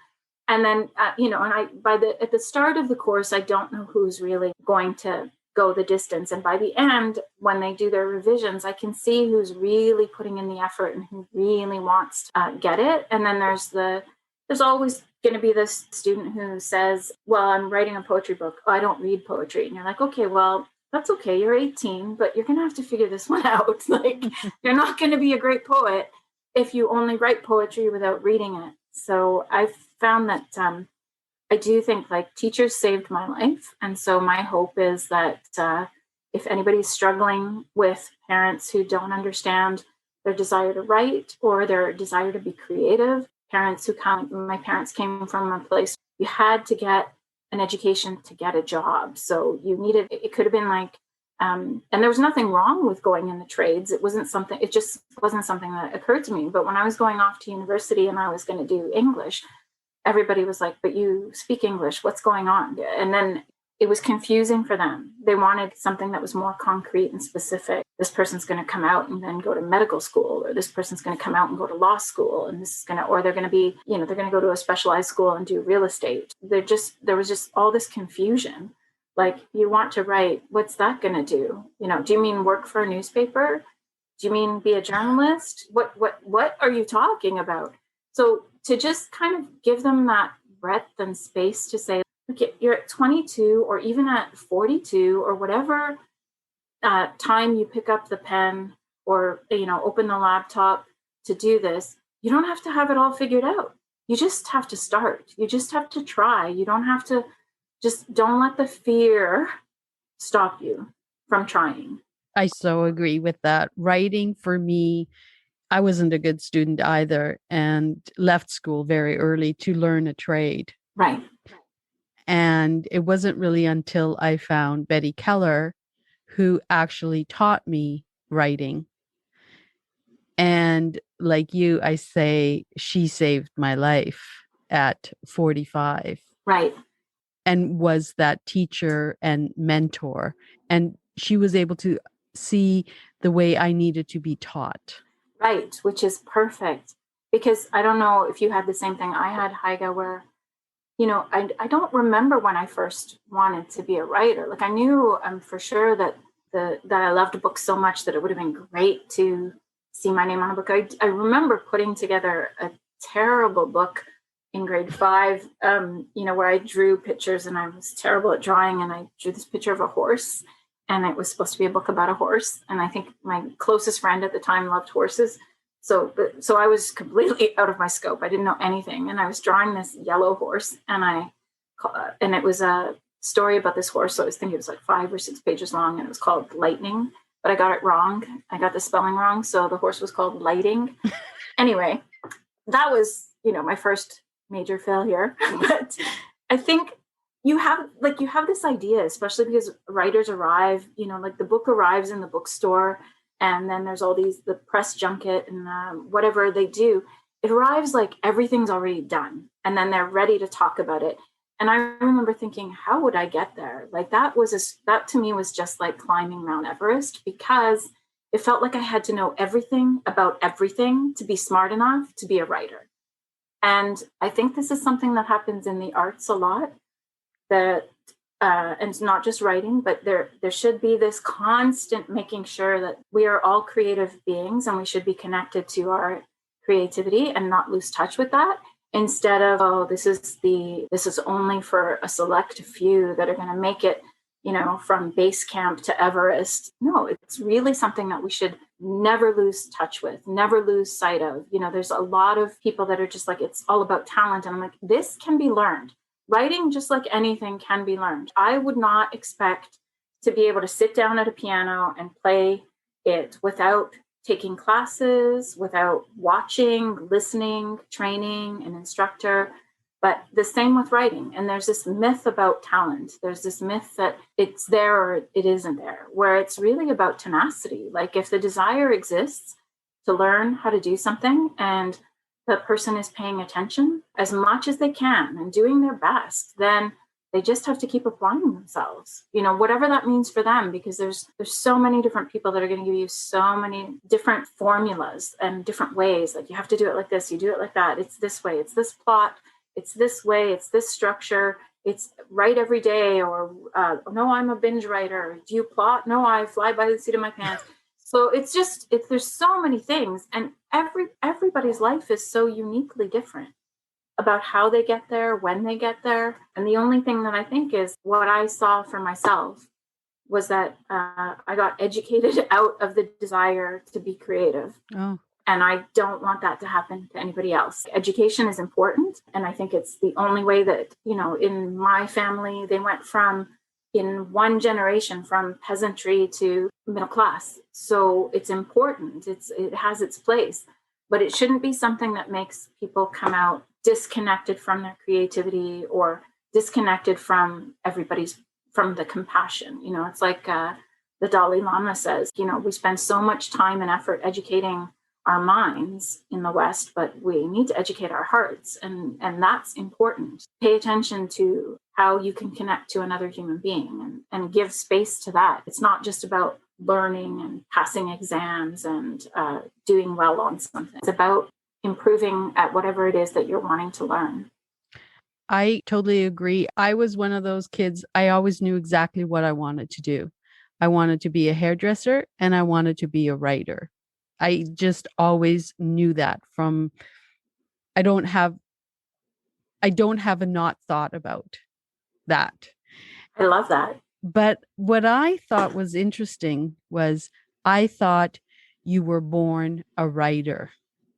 And then, at the start of the course, I don't know who's really going to go the distance. And by the end, when they do their revisions, I can see who's really putting in the effort and who really wants to get it. And then there's always going to be this student who says, well, I'm writing a poetry book. Oh, I don't read poetry. And you're like, okay, well, that's okay. You're 18, but you're going to have to figure this one out. Like, you're not going to be a great poet if you only write poetry without reading it. So I've found that I do think like teachers saved my life. And so my hope is that if anybody's struggling with parents who don't understand their desire to write or their desire to be creative, my parents came from a place you had to get an education to get a job. So it could have been like, and there was nothing wrong with going in the trades. It just wasn't something that occurred to me. But when I was going off to university and I was going to do English, everybody was like, but you speak English, what's going on? And then it was confusing for them. They wanted something that was more concrete and specific. This person's going to come out and then go to medical school, or this person's going to come out and go to law school, and they're going to be, they're going to go to a specialized school and do real estate. There was just all this confusion. Like, you want to write, what's that going to do? Do you mean work for a newspaper? Do you mean be a journalist? What are you talking about? So to just kind of give them that breadth and space to say, okay, you're at 22 or even at 42 or whatever time you pick up the pen or, open the laptop to do this, you don't have to have it all figured out. You just have to start. You just have to try. You don't have to, just don't let the fear stop you from trying. I so agree with that. Writing for me, I wasn't a good student either and left school very early to learn a trade. Right. And it wasn't really until I found Betty Keller who actually taught me writing. And like you, I say she saved my life at 45. Right. And was that teacher and mentor. And she was able to see the way I needed to be taught. Right, which is perfect. Because I don't know if you had the same thing I had, Heiga, where, I don't remember when I first wanted to be a writer. Like I knew for sure that I loved books so much that it would have been great to see my name on a book. I remember putting together a terrible book in grade 5, where I drew pictures and I was terrible at drawing, and I drew this picture of a horse, and it was supposed to be a book about a horse. And I think my closest friend at the time loved horses. So I was completely out of my scope. I didn't know anything. And I was drawing this yellow horse, and it was a story about this horse. So I was thinking it was like 5 or 6 pages long, and it was called Lightning, but I got it wrong. I got the spelling wrong. So the horse was called Lighting. Anyway, that was, my first major failure. But I think you have this idea, especially because writers arrive, like the book arrives in the bookstore, and then there's all the press junket and whatever they do. It arrives like everything's already done, and then they're ready to talk about it. And I remember thinking, how would I get there? Like that to me was just like climbing Mount Everest, because it felt like I had to know everything about everything to be smart enough to be a writer. And I think this is something that happens in the arts a lot, that and it's not just writing, but there should be this constant making sure that we are all creative beings, and we should be connected to our creativity and not lose touch with that, instead of, oh, this is only for a select few that are going to make it, from base camp to Everest. No, it's really something that we should never lose touch with, never lose sight of. There's a lot of people that are just like, it's all about talent. And I'm like, this can be learned. Writing, just like anything, can be learned. I would not expect to be able to sit down at a piano and play it without taking classes, without watching, listening, training, an instructor. But the same with writing. And there's this myth about talent. There's this myth that it's there or it isn't there, where it's really about tenacity. Like if the desire exists to learn how to do something, and the person is paying attention as much as they can and doing their best, then they just have to keep applying themselves, whatever that means for them, because there's so many different people that are going to give you so many different formulas and different ways. Like you have to do it like this, you do it like that. It's this way, it's this plot, it's this way, it's this structure, it's write every day, or no, I'm a binge writer. Do you plot? No, I fly by the seat of my pants. So there's so many things, and everybody's life is so uniquely different about how they get there, when they get there. And the only thing that I think is what I saw for myself was that I got educated out of the desire to be creative. Oh. And I don't want that to happen to anybody else. Education is important. And I think it's the only way that, in my family, they went from, in one generation, from peasantry to middle class. So it's important. It has its place, but it shouldn't be something that makes people come out disconnected from their creativity, or disconnected from the compassion. It's like the Dalai Lama says, we spend so much time and effort educating our minds in the West, but we need to educate our hearts. And that's important. Pay attention to how you can connect to another human being, and give space to that. It's not just about learning and passing exams and doing well on something. It's about improving at whatever it is that you're wanting to learn. I totally agree. I was one of those kids. I always knew exactly what I wanted to do. I wanted to be a hairdresser, and I wanted to be a writer. I just always knew that from, I don't have, I don't have a not thought about that. I love that. But what I thought was interesting was I thought you were born a writer.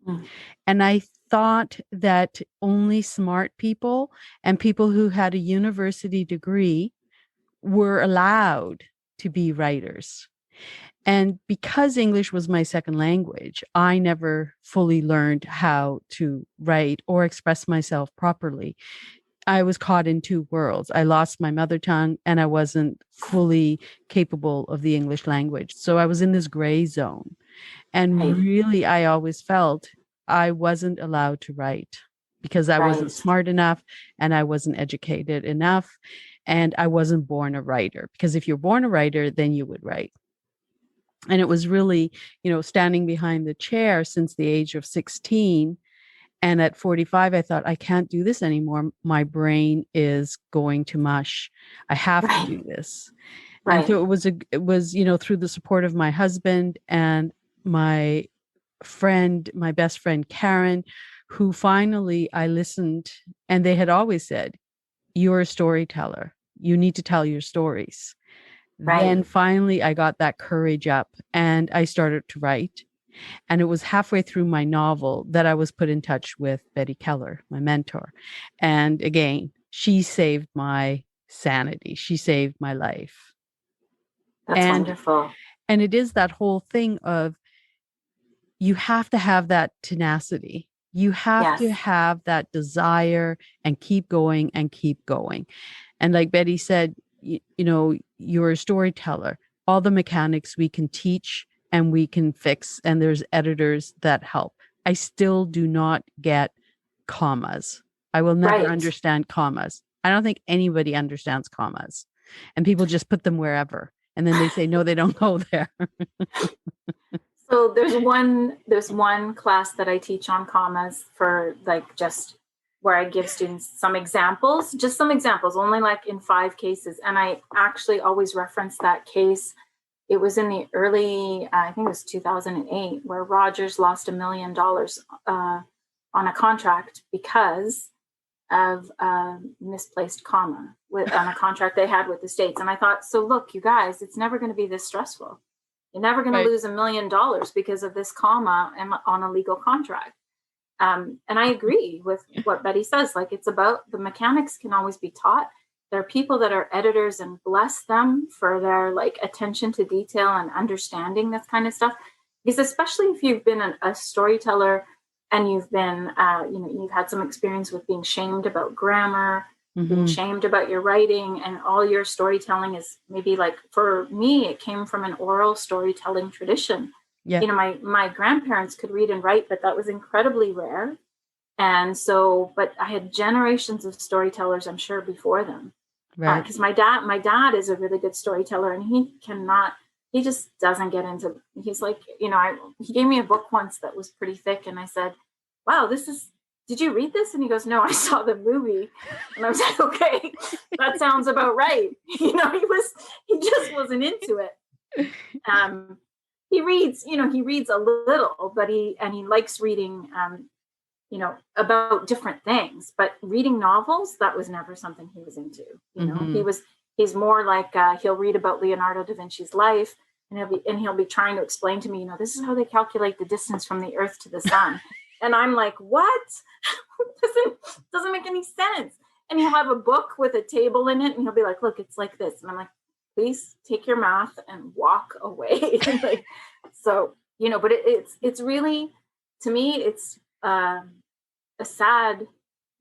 Mm. And I thought that only smart people and people who had a university degree were allowed to be writers. And because English was my second language, I never fully learned how to write or express myself properly. I was caught in two worlds. I lost my mother tongue and I wasn't fully capable of the English language. So I was in this gray zone. And Right. really, I always felt I wasn't allowed to write because I wasn't Right. smart enough and I wasn't educated enough and I wasn't born a writer. Because if you're born a writer, then you would write. And it was really, standing behind the chair since the age of 16. And at 45, I thought, I can't do this anymore. My brain is going to mush. I have to Right. do this. And Right. so it was, through the support of my husband and my my best friend, Karen, who finally I listened, and they had always said, you're a storyteller. You need to tell your stories. Right. Then finally I got that courage up and I started to write. And it was halfway through my novel that I was put in touch with Betty Keller, my mentor. And again, she saved my sanity. She saved my life. That's And wonderful. and it is that whole thing of you have to have that tenacity. You have to Yes. have that desire and keep going and keep going. And like Betty said, you're a storyteller. All the mechanics we can teach and we can fix, and there's editors that help. I still do not get commas. I will never Right. understand commas. I don't think anybody understands commas. And people just put them wherever. And then they say, no, they don't go there. So there's one class that I teach on commas for like just where I give students some examples, just some examples, only like in 5 cases. And I actually always reference that case. It was in the early, I think it was 2008, where Rogers lost $1 million on a contract because of misplaced comma on a contract they had with the states. And I thought, so look, you guys, it's never going to be this stressful. You're never going to Right. lose $1 million because of this comma on a legal contract. And I agree with what Betty says. Like, it's about the mechanics can always be taught. There are people that are editors, and bless them for their like attention to detail and understanding this kind of stuff. Because especially if you've been a storyteller and you've been, you've had some experience with being shamed about grammar, being Mm-hmm. shamed about your writing, and all your storytelling is maybe like, for me, it came from an oral storytelling tradition. Yeah. My grandparents could read and write, but that was incredibly rare. And so, but I had generations of storytellers, I'm sure, before them. Right. Because my dad is a really good storyteller, and he just doesn't get into, he's like, he gave me a book once that was pretty thick. And I said, wow, did you read this? And he goes, no, I saw the movie. And I was like, okay, that sounds about right. He just wasn't into it. He reads a little, but he likes reading, about different things, but reading novels, that was never something he was into. Mm-hmm. He's more like, he'll read about Leonardo da Vinci's life, and he'll be trying to explain to me, this is how they calculate the distance from the earth to the sun. And I'm like, what? doesn't make any sense. And he'll have a book with a table in it, and he'll be like, look, it's like this. And I'm like, please take your math and walk away. So, but it's really, to me, it's a sad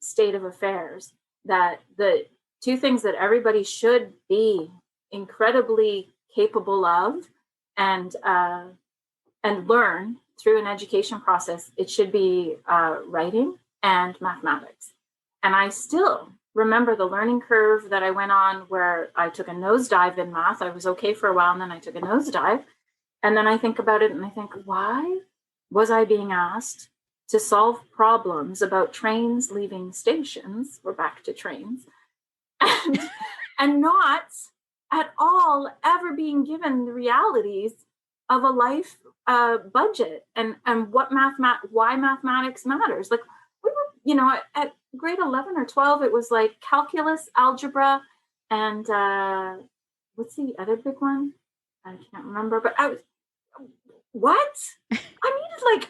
state of affairs that the two things that everybody should be incredibly capable of and learn through an education process, it should be writing and mathematics. And I still remember the learning curve that I went on, where I took a nosedive in math. I was okay for a while, and then I took a nosedive. And then I think about it and I think, why was I being asked to solve problems about trains leaving stations? We're back to trains. And not at all ever being given the realities of a life budget and why mathematics matters. Like we were, at grade 11 or 12, it was like calculus, algebra, and what's the other big one? I can't remember, but what?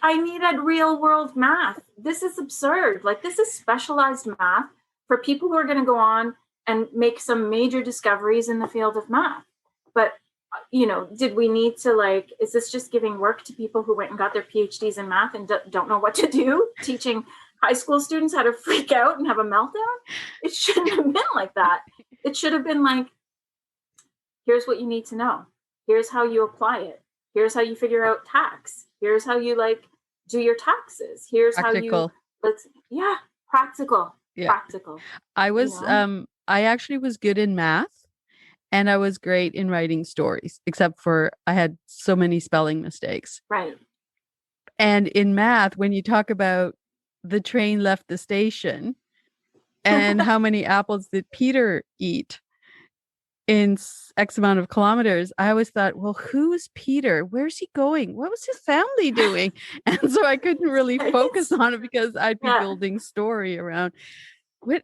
I needed real world math. This is absurd. Like this is specialized math for people who are going to go on and make some major discoveries in the field of math. But did we need to is this just giving work to people who went and got their PhDs in math and don't know what to do, teaching high school students how to freak out and have a meltdown? It shouldn't have been like that. It should have been like, here's what you need to know. Here's how you apply it. Here's how you figure out tax. Here's how you do your taxes. Here's practical. Practical. Yeah. Practical. I actually was good in math. And I was great in writing stories, except for I had so many spelling mistakes. Right. And in math, when you talk about the train left the station and how many apples did Peter eat in X amount of kilometers, I always thought, well, who's Peter? Where's he going? What was his family doing? And so I couldn't really focus on it because I'd be building story around.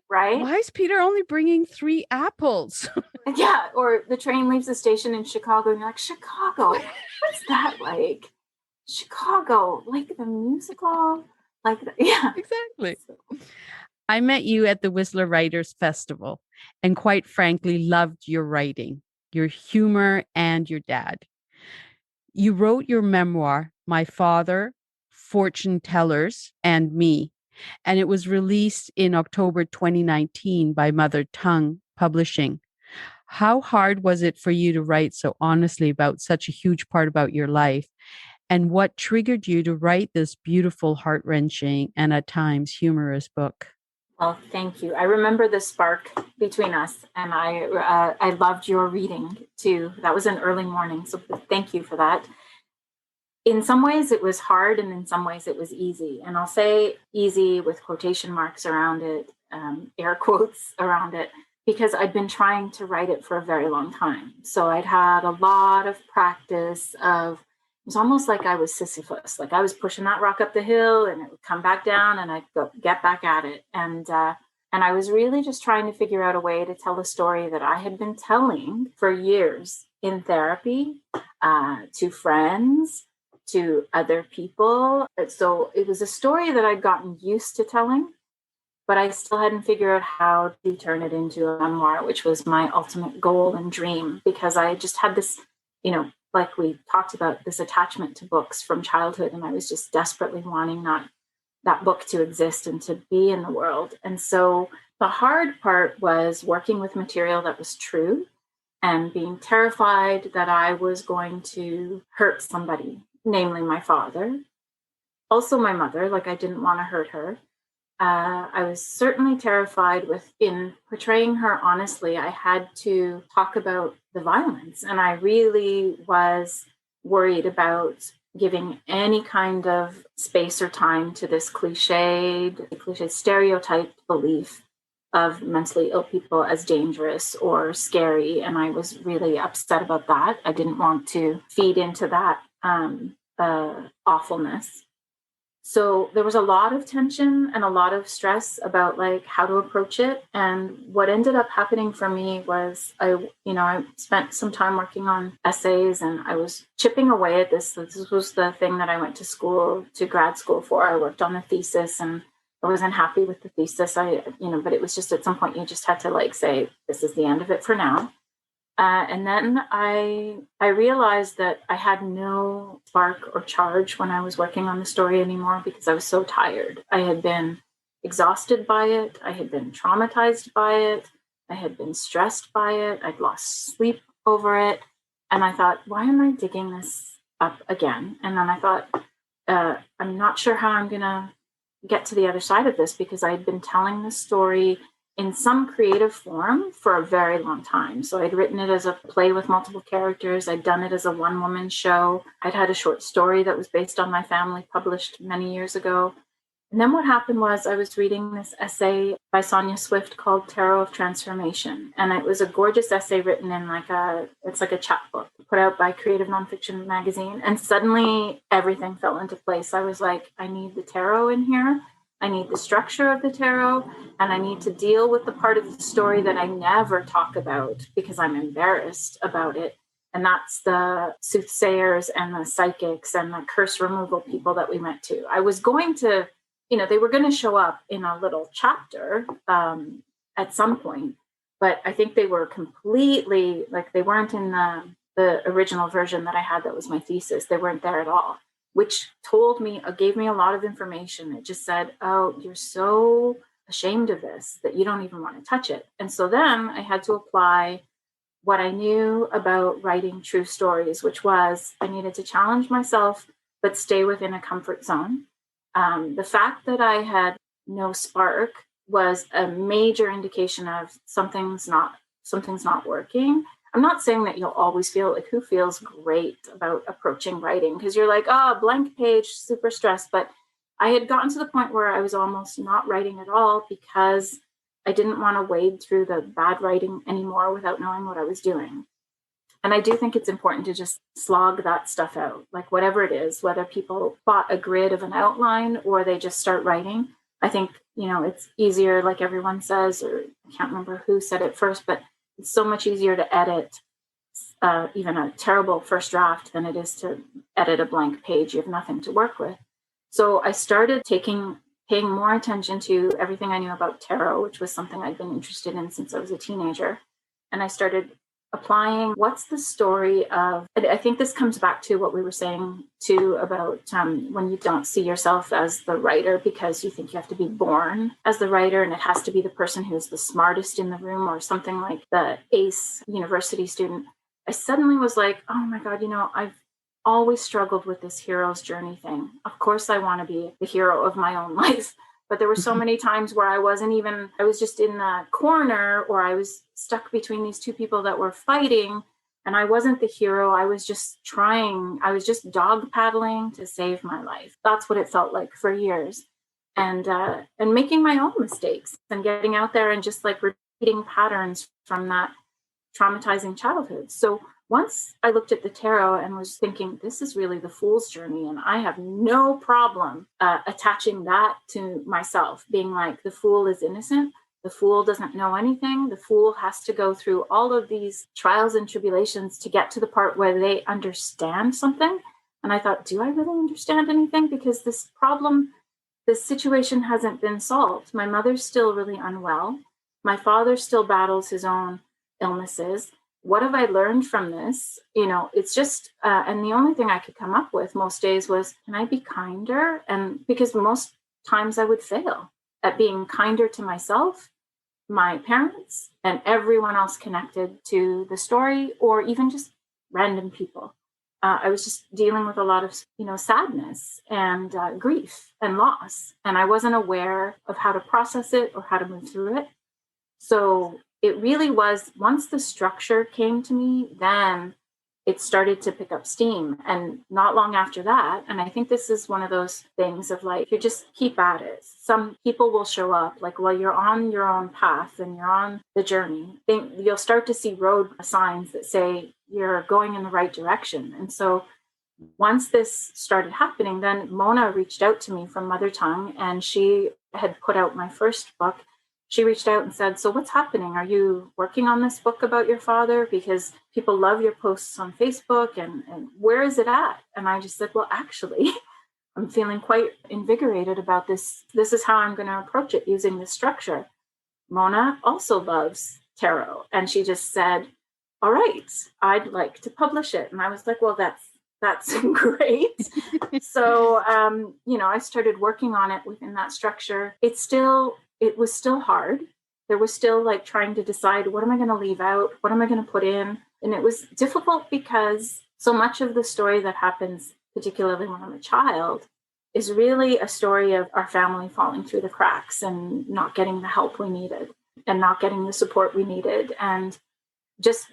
Right? Why is Peter only bringing 3 apples? Yeah, or the train leaves the station in Chicago, and you're like, Chicago? What's that like? Chicago, like the musical? Yeah. Exactly. I met you at the Whistler Writers Festival and quite frankly loved your writing, your humor, and your dad. You wrote your memoir, My Father, Fortune Tellers, and Me, and it was released in October 2019 by Mother Tongue Publishing. How hard was it for you to write so honestly about such a huge part about your life? And what triggered you to write this beautiful, heart-wrenching, and at times humorous book? Well, thank you. I remember the spark between us, and I loved your reading too. That was an early morning, so thank you for that. In some ways it was hard, and in some ways it was easy. And I'll say easy with quotation marks around it, air quotes around it, because I'd been trying to write it for a very long time. So I'd had a lot of practice it was almost like I was Sisyphus. Like I was pushing that rock up the hill and it would come back down and I'd get back at it. And I was really just trying to figure out a way to tell a story that I had been telling for years in therapy, to friends, to other people. So it was a story that I'd gotten used to telling, but I still hadn't figured out how to turn it into a memoir, which was my ultimate goal and dream, because I just had this, like we talked about, this attachment to books from childhood, and I was just desperately wanting that book to exist and to be in the world. And so the hard part was working with material that was true and being terrified that I was going to hurt somebody, namely my father, also my mother. Like I didn't want to hurt her. I was certainly terrified in portraying her honestly. I had to talk about the violence, and I really was worried about giving any kind of space or time to this cliched stereotyped belief of mentally ill people as dangerous or scary. And I was really upset about that. I didn't want to feed into that awfulness. So there was a lot of tension and a lot of stress about how to approach it. And what ended up happening for me was I spent some time working on essays, and I was chipping away at this. This was the thing that I went to grad school for. I worked on a thesis, and I wasn't happy with the thesis. But it was just at some point you just had to say, this is the end of it for now. And then I realized that I had no spark or charge when I was working on the story anymore, because I was so tired. I had been exhausted by it. I had been traumatized by it. I had been stressed by it. I'd lost sleep over it. And I thought, why am I digging this up again? And then I thought, I'm not sure how I'm going to get to the other side of this, because I had been telling this story in some creative form for a very long time. So I'd written it as a play with multiple characters. I'd done it as a one-woman show. I'd had a short story that was based on my family published many years ago. And then what happened was I was reading this essay by Sonia Swift called Tarot of Transformation. And it was a gorgeous essay written in it's like a chapbook put out by Creative Nonfiction Magazine. And suddenly everything fell into place. I was like, I need the tarot in here. I need the structure of the tarot, and I need to deal with the part of the story that I never talk about because I'm embarrassed about it. And that's the soothsayers and the psychics and the curse removal people that we went to. I was going to, they were going to show up in a little chapter at some point, but I think they were completely, like, they weren't in the original version that I had that was my thesis. They weren't there at all, which gave me a lot of information. It just said, oh, you're so ashamed of this that you don't even want to touch it. And so then I had to apply what I knew about writing true stories, which was I needed to challenge myself, but stay within a comfort zone. The fact that I had no spark was a major indication of something's not working. I'm not saying that you'll always feel like, who feels great about approaching writing? Because you're like, blank page, super stressed. But I had gotten to the point where I was almost not writing at all because I didn't want to wade through the bad writing anymore without knowing what I was doing. And I do think it's important to just slog that stuff out, like whatever it is, whether people plot a grid of an outline or they just start writing. I think, it's easier, like everyone says, or I can't remember who said it first, but it's so much easier to edit even a terrible first draft than it is to edit a blank page. You have nothing to work with. So I started paying more attention to everything I knew about tarot, which was something I'd been interested in since I was a teenager. And I started applying what's the story of, I think this comes back to what we were saying too about when you don't see yourself as the writer because you think you have to be born as the writer and it has to be the person who's the smartest in the room or something like the ace university student. I suddenly was like, oh my God, I've always struggled with this hero's journey thing. Of course, I want to be the hero of my own life. But there were so many times where I was just in the corner or I was stuck between these two people that were fighting and I wasn't the hero. I was just dog paddling to save my life. That's what it felt like for years. And making my own mistakes and getting out there and just like repeating patterns from that traumatizing childhood. So once I looked at the tarot and was thinking, this is really the fool's journey, and I have no problem attaching that to myself, being like, the fool is innocent. The fool doesn't know anything. The fool has to go through all of these trials and tribulations to get to the part where they understand something. And I thought, do I really understand anything? Because this situation hasn't been solved. My mother's still really unwell. My father still battles his own illnesses. What have I learned from this? It's just, and the only thing I could come up with most days was, can I be kinder? And because most times I would fail at being kinder to myself, my parents, and everyone else connected to the story, or even just random people. I was just dealing with a lot of, sadness and grief and loss. And I wasn't aware of how to process it or how to move through it. So it really was, once the structure came to me, then it started to pick up steam. And not long after that, and I think this is one of those things of like, you just keep at it. Some people will show up like, well, you're on your own path and you're on the journey. You'll start to see road signs that say you're going in the right direction. And so once this started happening, then Mona reached out to me from Mother Tongue, and she had put out my first book. She reached out and said, so what's happening? Are you working on this book about your father? Because people love your posts on Facebook, and where is it at? And I just said, well, actually, I'm feeling quite invigorated about this. This is how I'm going to approach it using this structure. Mona also loves tarot. And she just said, all right, I'd like to publish it. And I was like, well, that's great. So, I started working on it within that structure. It was still hard. There was still like trying to decide, what am I going to leave out? What am I going to put in? And it was difficult because so much of the story that happens, particularly when I'm a child, is really a story of our family falling through the cracks and not getting the help we needed and not getting the support we needed. And just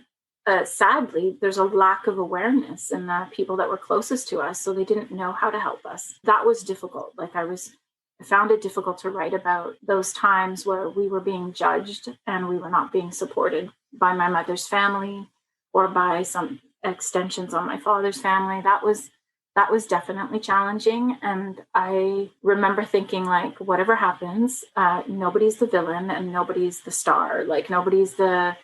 sadly, there's a lack of awareness in the people that were closest to us. So they didn't know how to help us. That was difficult. Like I was I found it difficult to write about those times where we were being judged and we were not being supported by my mother's family or by some extensions on my father's family. That was definitely challenging. And I remember thinking, like, whatever happens, nobody's the villain and nobody's the star. Like, nobody's the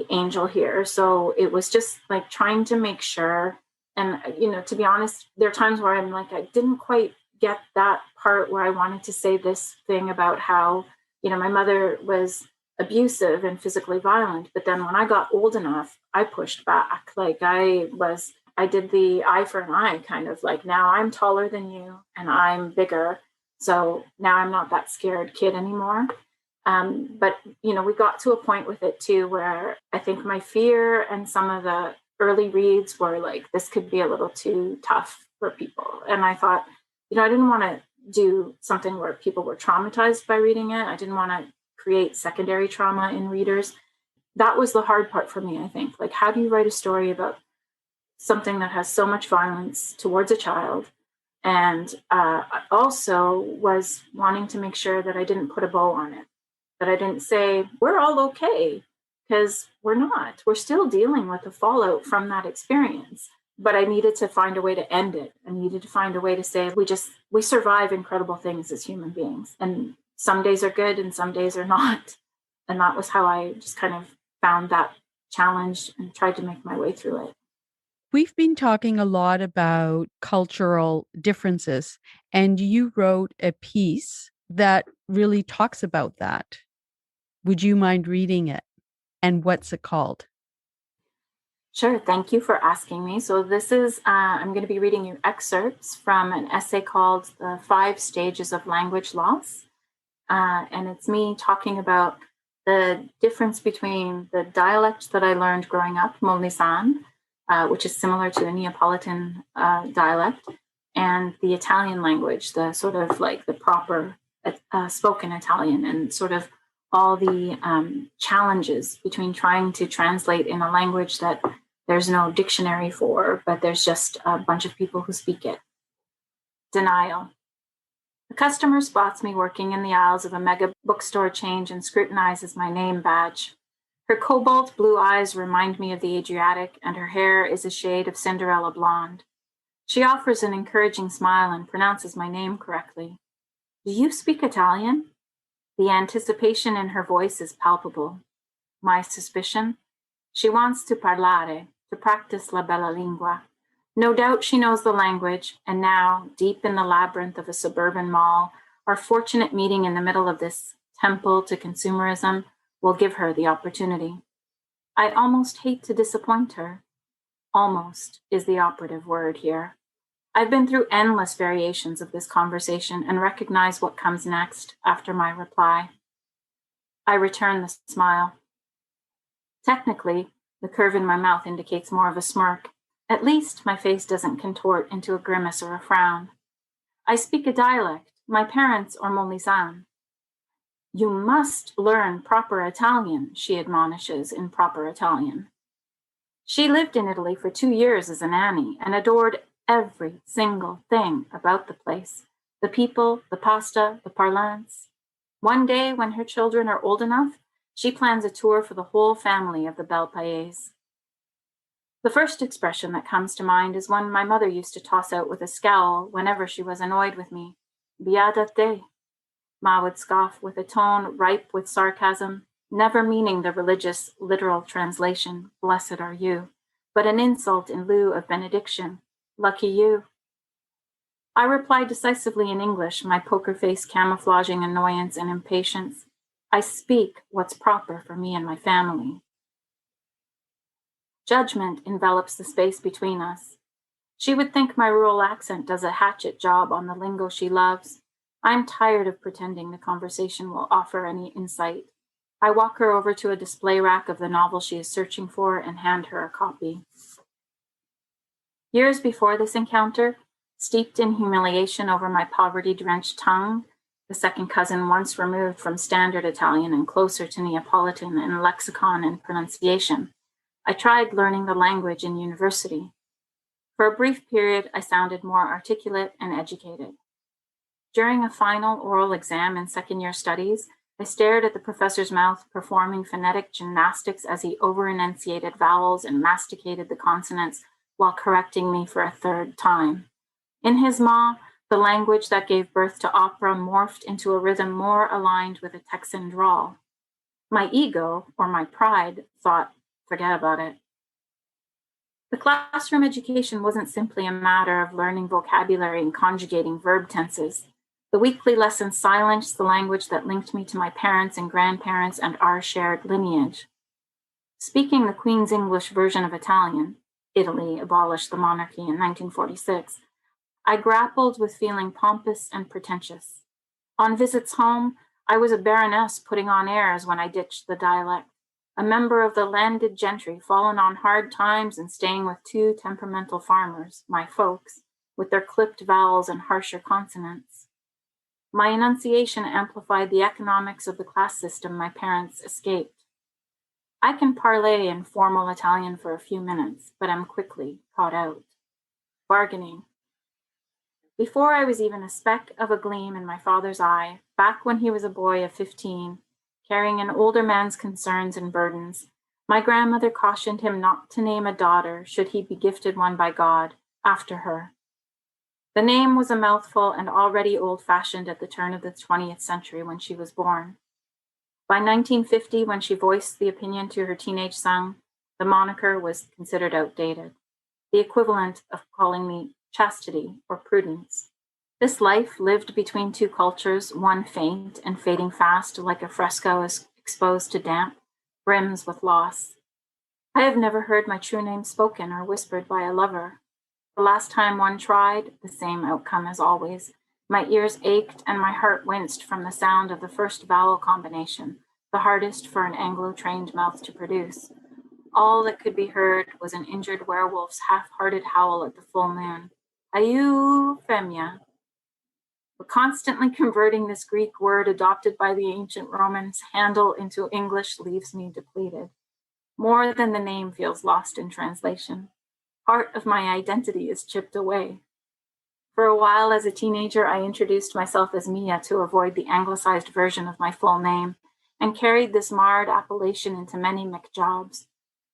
angel here. So it was just like trying to make sure. And, to be honest, there are times where I'm like, I didn't quite get that part where I wanted to say this thing about how, my mother was abusive and physically violent. But then when I got old enough, I pushed back. Like, I did the eye for an eye kind of, like, now I'm taller than you and I'm bigger. So now I'm not that scared kid anymore. But, we got to a point with it too, where I think my fear and some of the early reads were like, this could be a little too tough for people. And I thought, I didn't want to do something where people were traumatized by reading it. I didn't want to create secondary trauma in readers. That was the hard part for me, I think. Like, how do you write a story about something that has so much violence towards a child? And I also was wanting to make sure that I didn't put a bow on it, that I didn't say, we're all okay, because we're not. We're still dealing with the fallout from that experience. But I needed to find a way to end it. I needed to find a way to say, we survive incredible things as human beings. And some days are good and some days are not. And that was how I just kind of found that challenge and tried to make my way through it. We've been talking a lot about cultural differences, and you wrote a piece that really talks about that. Would you mind reading it? And what's it called? Sure. Thank you for asking me. So this is, I'm going to be reading you excerpts from an essay called The 5 Stages of Language Loss. And it's me talking about the difference between the dialect that I learned growing up, Molnisan, which is similar to a Neapolitan dialect, and the Italian language, the sort of like the proper spoken Italian, and sort of all the challenges between trying to translate in a language that there's no dictionary for, but there's just a bunch of people who speak it. Denial. A customer spots me working in the aisles of a mega bookstore chain and scrutinizes my name badge. Her cobalt blue eyes remind me of the Adriatic, and her hair is a shade of Cinderella blonde. She offers an encouraging smile and pronounces my name correctly. Do you speak Italian? The anticipation in her voice is palpable. My suspicion? She wants to parlare, to practice la bella lingua. No doubt she knows the language, and now, deep in the labyrinth of a suburban mall, our fortunate meeting in the middle of this temple to consumerism will give her the opportunity. I almost hate to disappoint her. Almost is the operative word here. I've been through endless variations of this conversation and recognize what comes next after my reply. I return the smile. Technically, the curve in my mouth indicates more of a smirk. At least my face doesn't contort into a grimace or a frown. I speak a dialect. My parents are Molnisan. You must learn proper Italian, she admonishes in proper Italian. She lived in Italy for 2 years as a nanny and adored every single thing about the place. The people, the pasta, the parlance. One day, when her children are old enough, she plans a tour for the whole family of the Bel Paese. The first expression that comes to mind is one my mother used to toss out with a scowl whenever she was annoyed with me. Beata te. Ma would scoff with a tone ripe with sarcasm, never meaning the religious, literal translation, blessed are you, but an insult in lieu of benediction, lucky you. I replied decisively in English, my poker face camouflaging annoyance and impatience. I speak what's proper for me and my family. Judgment envelops the space between us. She would think my rural accent does a hatchet job on the lingo she loves. I'm tired of pretending the conversation will offer any insight. I walk her over to a display rack of the novel she is searching for and hand her a copy. Years before this encounter, steeped in humiliation over my poverty-drenched tongue, the second cousin once removed from standard Italian and closer to Neapolitan in lexicon and pronunciation, I tried learning the language in university. For a brief period, I sounded more articulate and educated. During a final oral exam in second-year studies, I stared at the professor's mouth, performing phonetic gymnastics as he over-enunciated vowels and masticated the consonants while correcting me for a third time. In his maw, the language that gave birth to opera morphed into a rhythm more aligned with a Texan drawl. My ego, or my pride, thought, forget about it. The classroom education wasn't simply a matter of learning vocabulary and conjugating verb tenses. The weekly lessons silenced the language that linked me to my parents and grandparents and our shared lineage. Speaking the Queen's English version of Italian, Italy abolished the monarchy in 1946, I grappled with feeling pompous and pretentious. On visits home, I was a baroness putting on airs when I ditched the dialect, a member of the landed gentry fallen on hard times and staying with two temperamental farmers, my folks, with their clipped vowels and harsher consonants. My enunciation amplified the economics of the class system my parents escaped. I can parley in formal Italian for a few minutes, but am quickly caught out. Bargaining. Before I was even a speck of a gleam in my father's eye, back when he was a boy of 15, carrying an older man's concerns and burdens, my grandmother cautioned him not to name a daughter, should he be gifted one by God, after her. The name was a mouthful and already old-fashioned at the turn of the 20th century when she was born. By 1950, when she voiced the opinion to her teenage son, the moniker was considered outdated, the equivalent of calling me chastity or prudence. This life lived between two cultures, one faint and fading fast like a fresco is exposed to damp, brims with loss. I have never heard my true name spoken or whispered by a lover. The last time one tried, the same outcome as always. My ears ached and my heart winced from the sound of the first vowel combination, the hardest for an Anglo-trained mouth to produce. All that could be heard was an injured werewolf's half-hearted howl at the full moon. Eufemia. But constantly converting this Greek word adopted by the ancient Romans handle into English leaves me depleted. More than the name feels lost in translation. Part of my identity is chipped away. For a while as a teenager, I introduced myself as Mia to avoid the anglicized version of my full name and carried this marred appellation into many McJobs.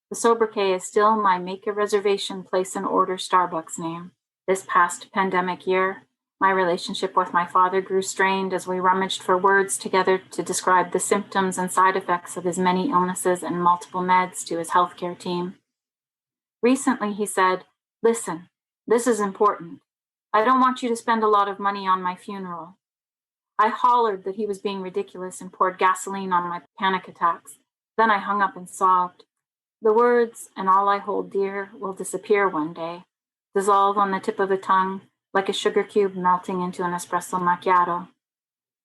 The sobriquet is still my make a reservation, place an order Starbucks name. This past pandemic year, my relationship with my father grew strained as we rummaged for words together to describe the symptoms and side effects of his many illnesses and multiple meds to his healthcare team. Recently, he said, "Listen, this is important. I don't want you to spend a lot of money on my funeral." I hollered that he was being ridiculous and poured gasoline on my panic attacks. Then I hung up and sobbed. The words, and all I hold dear, will disappear one day, dissolve on the tip of the tongue, like a sugar cube melting into an espresso macchiato.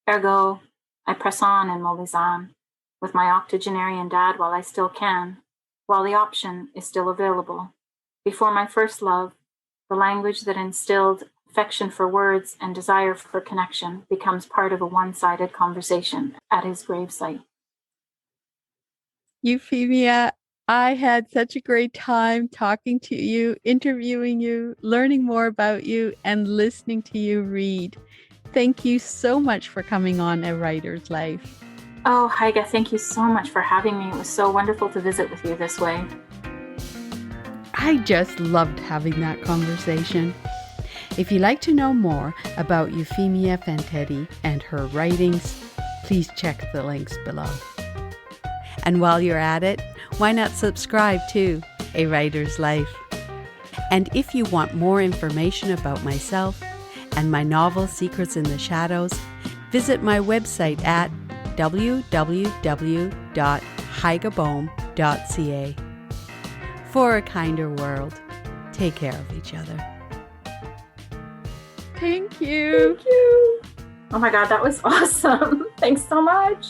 Ergo, I press on and mollies on, with my octogenarian dad while I still can, while the option is still available. Before my first love, the language that instilled affection for words and desire for connection becomes part of a one-sided conversation at his gravesite. Euphemia, I had such a great time talking to you, interviewing you, learning more about you, and listening to you read. Thank you so much for coming on A Writer's Life. Oh, Heiga, thank you so much for having me. It was so wonderful to visit with you this way. I just loved having that conversation. If you'd like to know more about Eufemia Fantetti and her writings, please check the links below. And while you're at it, why not subscribe to A Writer's Life? And if you want more information about myself and my novel Secrets in the Shadows, visit my website at www.heigabome.ca. For a kinder world, take care of each other. Thank you. Thank you. Oh my God, that was awesome. Thanks so much.